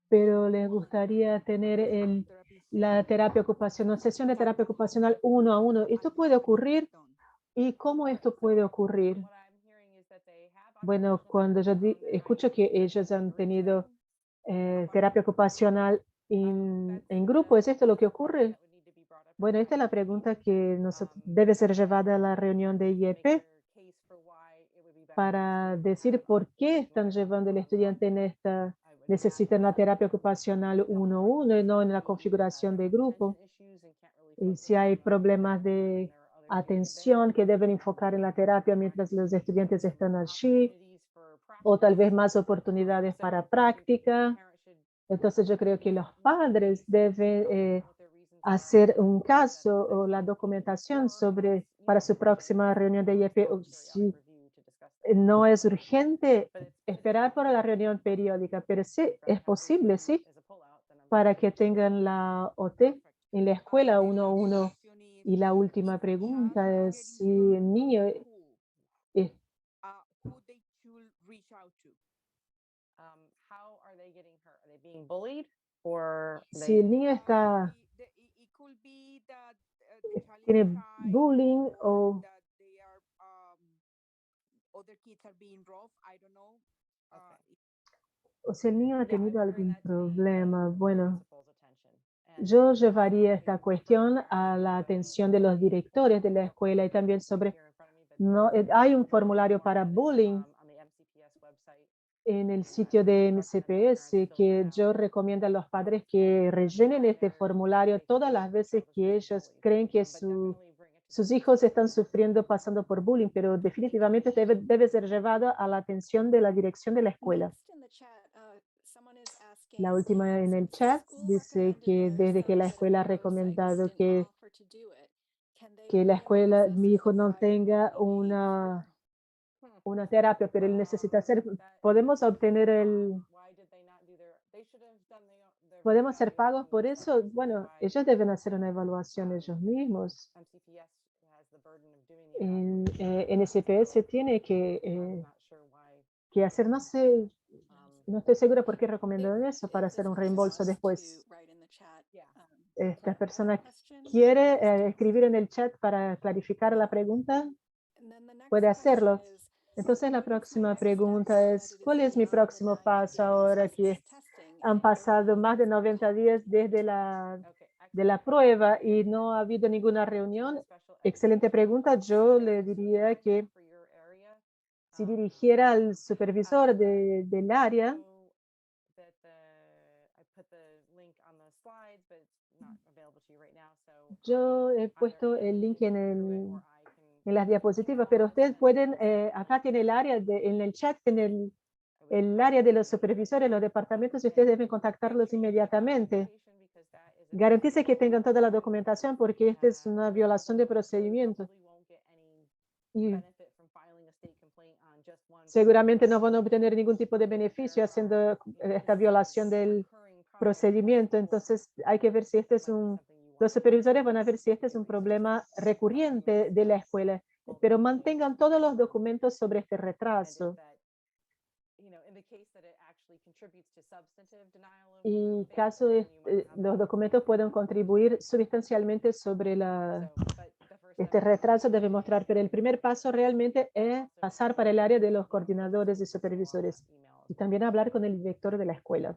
pero le gustaría tener la terapia ocupacional, sesión de terapia ocupacional 1-a-1, ¿esto puede ocurrir? ¿Y cómo esto puede ocurrir? Bueno, cuando yo escucho que ellos han tenido terapia ocupacional en grupo, ¿es esto lo que ocurre? Bueno, esta es la pregunta que debe ser llevada a la reunión de IEP para decir por qué están llevando el estudiante en necesitan la terapia ocupacional 1-1 y no en la configuración de grupo. Y si hay problemas de atención que deben enfocar en la terapia mientras los estudiantes están allí, o tal vez más oportunidades para práctica. Entonces yo creo que los padres deben hacer un caso o la documentación para su próxima reunión de IEP. Si no es urgente esperar por la reunión periódica, pero sí es posible, sí, para que tengan la OT en la escuela 1-1. Y la última pregunta es si el niño who they should reach out to. How are they getting hurt? Are they being bullied or si el niño está It could be that the child is tiene shy bullying or o that they are other kids are being rough. I don't know. o si el niño ha tenido algún problema, bueno, yo yo llevaría esta cuestión a la atención de los directores de la escuela y también sobre, no, hay un formulario para bullying en el sitio de MCPS que yo recomiendo a los padres que rellenen este formulario todas las veces que ellos creen que sus hijos están sufriendo, pasando por bullying, pero definitivamente debe ser llevado a la atención de la dirección de la escuela. Next in the chat, someone is asking, La última en el since the chat school dice recommended que their desde que la son escuela ha see both recomendado sites and que offer to do it, can they que la be escuela, enrolled mi as hijo no certified tenga bully una terapia, pero él necesita hacer, podemos obtener podemos ser pagos por eso. Bueno, ellos deben hacer una evaluación ellos mismos. NSPS tiene que hacer, no sé, no estoy segura por qué recomendaron eso para hacer un reembolso después. Esta persona quiere escribir en el chat para clarificar la pregunta, puede hacerlo. Entonces la próxima pregunta es, ¿cuál es mi próximo paso ahora que han pasado más de 90 días desde de la prueba y no ha habido ninguna reunión? Excelente pregunta. Yo le diría que si dirigiera al supervisor del área, yo he puesto el link en las diapositivas, pero ustedes pueden, acá tiene el área, en el chat, en el área de los supervisores, los departamentos, y ustedes deben contactarlos inmediatamente. garantice que tengan toda la documentación porque esta es una violación de procedimiento. Y seguramente no van a obtener ningún tipo de beneficio haciendo esta violación del procedimiento. Entonces hay que ver si este es los supervisores van a ver si este es un problema recurrente de la escuela, pero mantengan todos los documentos sobre este retraso. Y caso los documentos puedan contribuir sustancialmente sobre este retraso debe mostrar, pero el primer paso realmente es pasar para el área de los coordinadores y supervisores y también hablar con el director de la escuela.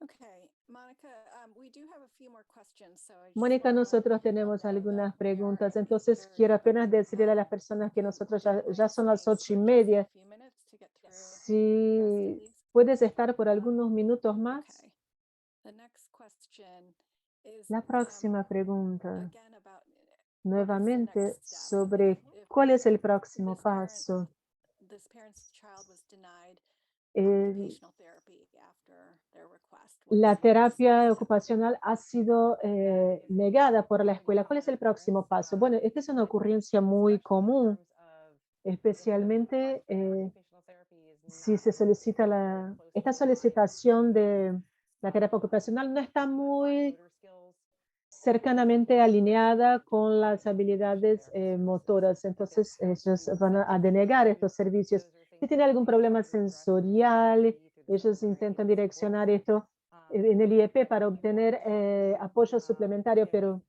Okay, Monica, we do have a few more questions, so I just Mónica, wanna let nosotros people tenemos know algunas that we are preguntas, in entonces here quiero in apenas decirle a las personas que nosotros ya son las 8:30. few minutes to get through the rest of Si these. puedes estar por algunos minutos más. Okay. The next question is La próxima pregunta, again about nuevamente, next step? sobre If cuál es el próximo this parent- paso. this parent's child was denied El- occupational therapy after their request. What is la the next terapia step? ocupacional ha sido negada por la escuela. ¿Cuál es el próximo paso? Bueno, esta es una ocurrencia muy común, especialmente si se solicita esta solicitación de la terapia ocupacional no está muy cercanamente alineada con las habilidades motoras. Entonces, ellos van a denegar estos servicios. Si tiene algún problema sensorial, ellos intentan direccionar esto en el IEP para obtener apoyo suplementario, pero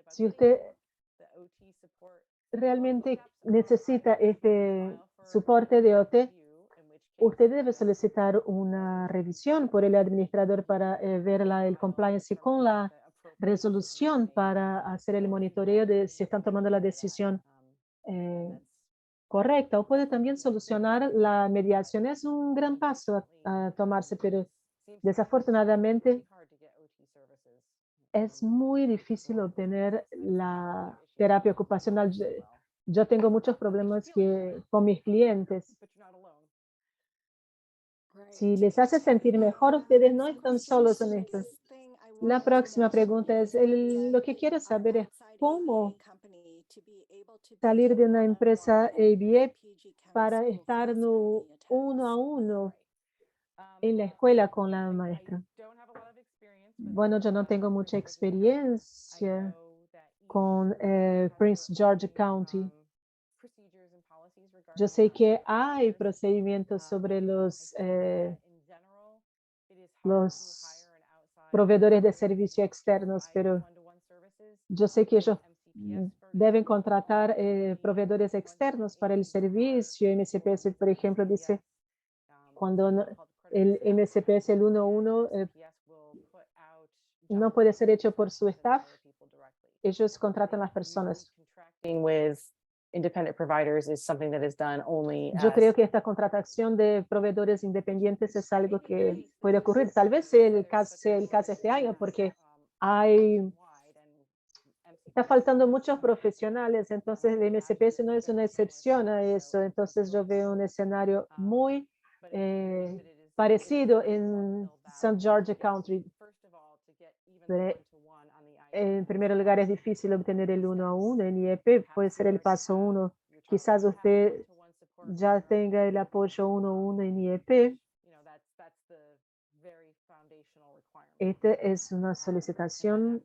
si usted realmente necesita este soporte de OT, usted debe solicitar una revisión por el administrador para ver el compliance con la resolución para hacer el monitoreo de si están tomando la decisión correcta. O puede también solucionar la mediación. Es un gran paso a tomarse, pero desafortunadamente es muy difícil obtener la terapia ocupacional. Yo tengo muchos problemas con mis clientes. Si les hace sentir mejor, ustedes no están solos en esto. La próxima pregunta es, lo que quiero saber es cómo salir de una empresa ABA para estar uno a uno en la escuela con la maestra. Bueno, yo no tengo mucha experiencia con Prince George County. Yo sé que hay procedimientos sobre los proveedores de servicios externos, pero yo sé que ellos deben contratar proveedores externos para el servicio. MSPS, por ejemplo, dice cuando el MSPS, el 1.1, no puede ser hecho por su staff, ellos contratan a las personas. With independent providers is something that is done only Yo as creo que esta contratación de proveedores independientes es algo que puede ocurrir. Tal vez sea el caso este año, porque está faltando muchos profesionales, entonces el MSPS no es una excepción a eso. Entonces yo veo un escenario muy parecido en St. George County. Pero, en primer lugar, es difícil obtener el 1-1 en IEP, puede ser el paso 1. Quizás usted ya tenga el apoyo 1-1 en IEP. Esta es una solicitación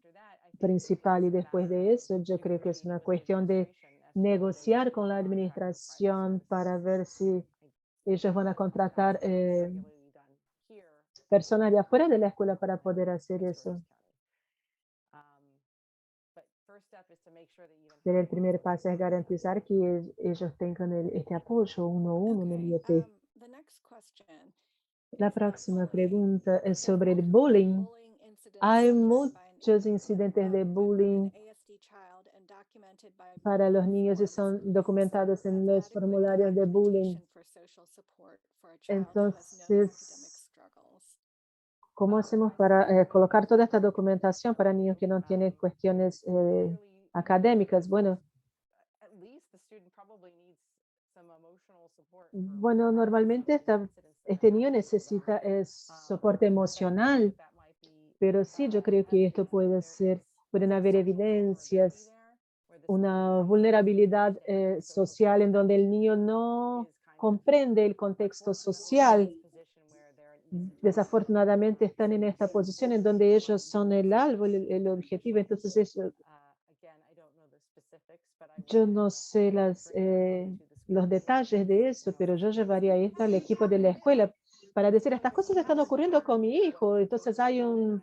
principal y después de eso yo creo que es una cuestión de negociar con la administración para ver si ellos van a contratar personas de afuera de la escuela para poder hacer eso. Pero el primer paso es garantizar que ellos tengan este apoyo 1-1 en el IEP. La próxima pregunta es sobre el bullying. Hay muchos incidentes de bullying para los niños y son documentados en los formularios de bullying. Entonces, ¿cómo hacemos para colocar toda esta documentación para niños que no tienen cuestiones académicas? Bueno, normalmente este niño necesita soporte emocional Pero sí, yo creo que esto pueden haber evidencias, una vulnerabilidad social en donde el niño no comprende el contexto social. Desafortunadamente están en esta posición en donde ellos son el algo, el objetivo. Entonces, yo no sé los detalles de eso, pero yo llevaría esto al equipo de la escuela para decir, estas cosas están ocurriendo con mi hijo. Entonces hay un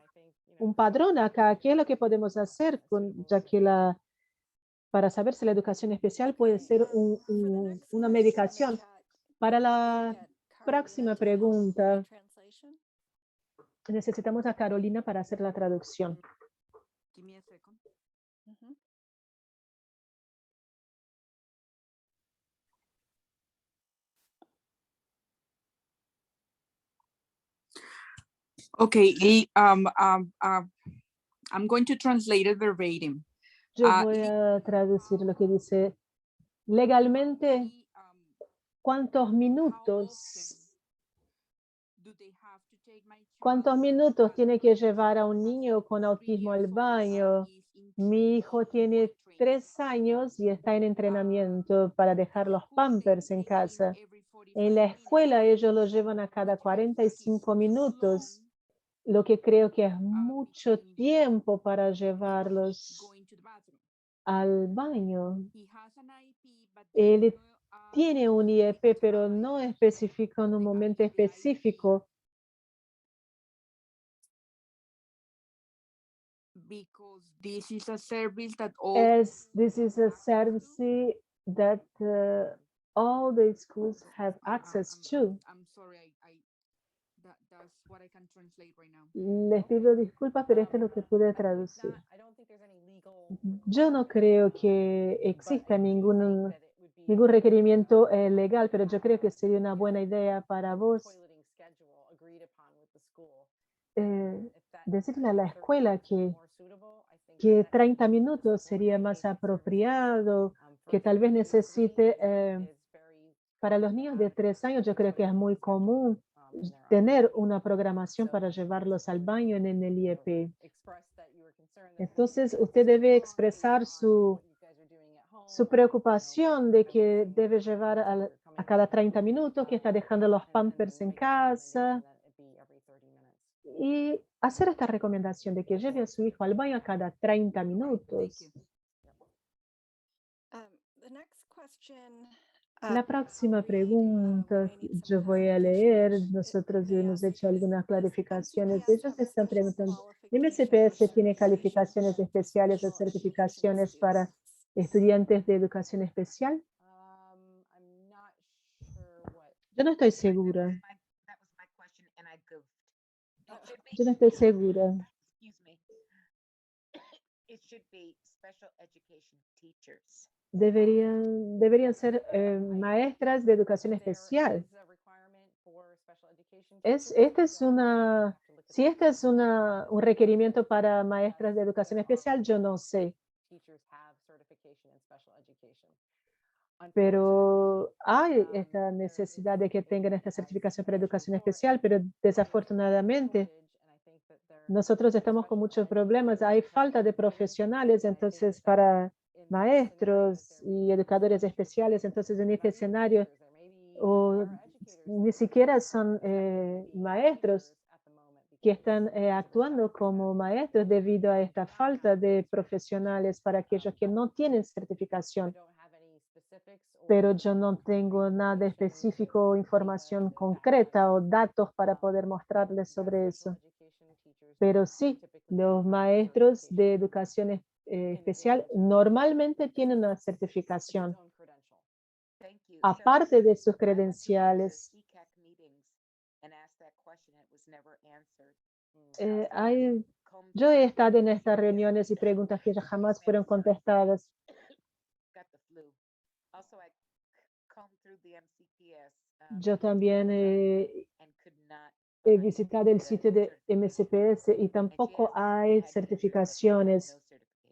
padrón acá. ¿Qué es lo que podemos hacer? Ya que para saber si la educación especial puede ser una medicación. Para la próxima pregunta, necesitamos a Carolina para hacer la traducción. Give me a second. Mhm. Okay, I'm going to translate it verbatim. Yo voy a traducir lo que dice. Legalmente, ¿cuántos minutos? ¿Cuántos minutos tiene que llevar a un niño con autismo al baño? Mi hijo tiene 3 años y está en entrenamiento para dejar los pampers en casa. En la escuela ellos lo llevan a cada 45 minutos, lo que creo que es mucho tiempo para llevarlos al baño. Él tiene un IEP, pero no especifica en un momento específico. Because this is a service that all As this is a service that all the schools have access to. I'm sorry, that's what I can translate right now. Les pido disculpas, pero esto es lo que pude traducir. Yo no creo que exista ningún requerimiento legal, pero yo creo que sería una buena idea para vos decirle a la escuela que 30 minutos sería más apropiado, que tal vez necesite, para los niños de 3 años, yo creo que es muy común tener una programación para llevarlos al baño en el IEP. Entonces, usted debe expresar su preocupación de que debe llevar a cada 30 minutos, que está dejando los pampers en casa, y hacer esta recomendación de que lleve a su hijo al baño a cada 30 minutos. The next question, La próxima pregunta, yo voy a leer, nosotros hemos hecho algunas clarificaciones. Ellos están preguntando, ¿MSPS tiene calificaciones especiales o certificaciones para estudiantes de educación especial? Yo no estoy segura. Yo no estoy segura. Deberían ser maestras de educación especial. Si este es un requerimiento para maestras de educación especial, yo no sé. Pero hay esta necesidad de que tengan esta certificación para educación especial, pero desafortunadamente nosotros estamos con muchos problemas. Hay falta de profesionales, entonces para maestros y educadores especiales, entonces en este escenario ni siquiera son maestros que están actuando como maestros debido a esta falta de profesionales para aquellos que no tienen certificación. Pero yo no tengo nada específico, información concreta o datos para poder mostrarles sobre eso. Pero sí, los maestros de educación especial normalmente tienen una certificación, aparte de sus credenciales. Yo he estado en estas reuniones y preguntas que ya jamás fueron contestadas. Yo también he visitado el sitio de MSPS y tampoco hay certificaciones.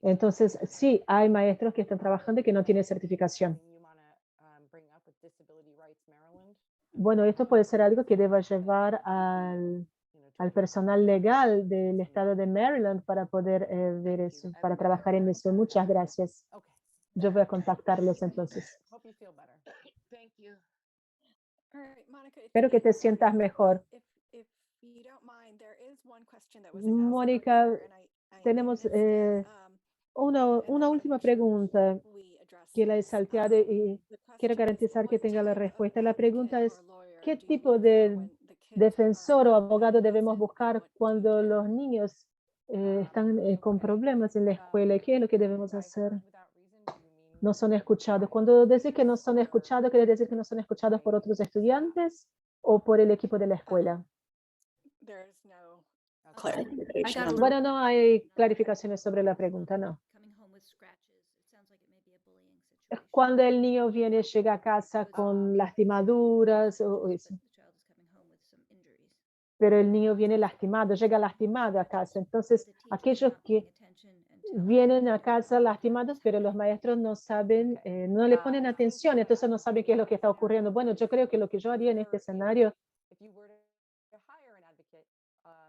Entonces, sí, hay maestros que están trabajando y que no tienen certificación. Bueno, esto puede ser algo que deba llevar al al personal legal del estado de Maryland para poder ver eso, para trabajar en eso. Muchas gracias. Yo voy a contactarlos entonces. All right, Monica, Espero que te sientas mejor. if you don't mind, there is one question that was asked Mónica, earlier, and I tenemos missed it. una última pregunta We address que la he this. salteado y The quiero question is, garantizar que what tenga la type of respuesta. La pregunta advocate es, or lawyer ¿qué do you tipo look for de when the kids defensor o are abogado debemos innocent? buscar What do you cuando do? los niños están con problemas en la escuela? ¿Qué es lo que debemos hacer? No son escuchados. Cuando decís que no son escuchados, ¿quiere decir que no son escuchados por otros estudiantes o por el equipo de la escuela? There's no I clarification got a on little- Bueno, no hay clarificaciones sobre la pregunta, no. coming home with scratches. It sounds like it may be a bullying situation. Cuando el niño viene, llega a casa con lastimaduras, o But eso, the child is coming home with some injuries. pero el niño viene lastimado, llega lastimado a casa. Entonces, The teacher's aquellos not que paying attention until vienen a casa lastimados, pero los maestros no saben, no le ponen atención, entonces no saben qué es lo que está ocurriendo. Bueno, yo creo que lo que yo haría en este escenario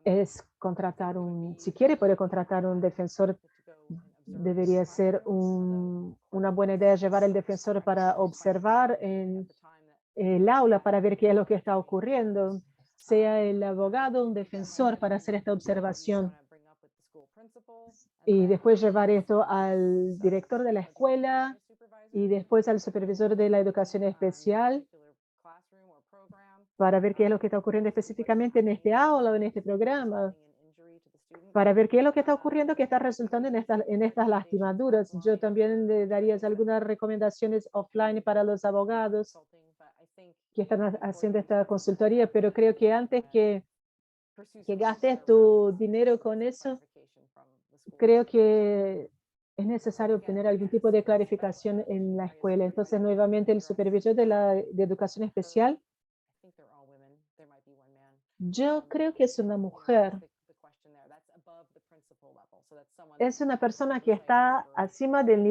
es contratar si quiere, puede contratar un defensor. Debería ser una buena idea llevar el defensor para observar en el aula para ver qué es lo que está ocurriendo, sea el abogado, un defensor para hacer esta observación. Y después llevar esto al director de la escuela y después al supervisor de la educación especial para ver qué es lo que está ocurriendo específicamente en este aula o en este programa, para ver qué es lo que está ocurriendo que está resultando en estas lastimaduras. Yo también le daría algunas recomendaciones offline para los abogados que están haciendo esta consultoría, pero creo que antes que gastes tu dinero con eso, creo que es necesario obtener algún tipo de clarificación en la escuela. Entonces, nuevamente, el supervisor de educación especial, yo creo que es una mujer. Es una persona que está encima del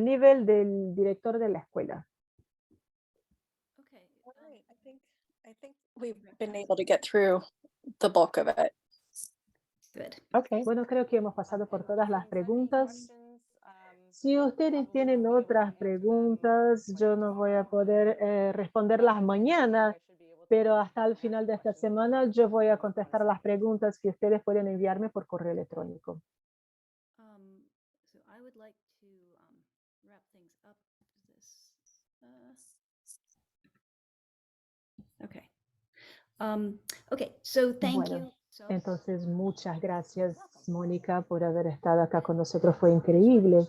nivel del director de la escuela. Okay. All right, I think we've been able to get through the bulk of it. Good. Okay. Bueno, creo que hemos pasado por todas las preguntas. Si ustedes tienen otras preguntas, yo no voy a poder responderlas mañana, pero hasta el final de esta semana yo voy a contestar las preguntas que ustedes pueden enviarme por correo electrónico. So I would like to wrap things up. Is this, okay. Okay, so thank Bueno, you. So Entonces, muchas gracias, Mónica, por haber estado acá con nosotros. Fue increíble.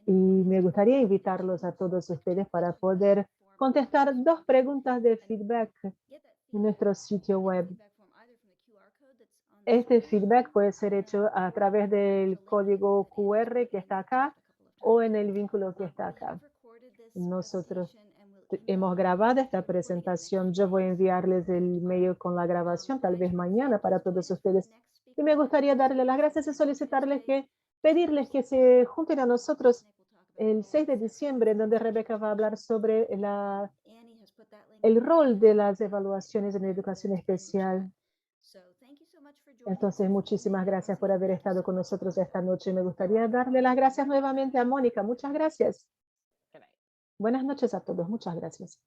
Y me gustaría invitarlos a todos ustedes para poder contestar 2 preguntas de feedback en nuestro sitio web. Este feedback puede ser hecho a través del código QR que está acá o en el vínculo que está acá. Nosotros hemos grabado esta presentación. Yo voy a enviarles el mail con la grabación, tal vez mañana, para todos ustedes. Y me gustaría darles las gracias y solicitarles pedirles que se junten a nosotros el 6 de diciembre, donde Rebeca va a hablar sobre el rol de las evaluaciones en educación especial. Entonces, muchísimas gracias por haber estado con nosotros esta noche. Me gustaría darle las gracias nuevamente a Mónica. Muchas gracias. Buenas noches a todos. Muchas gracias.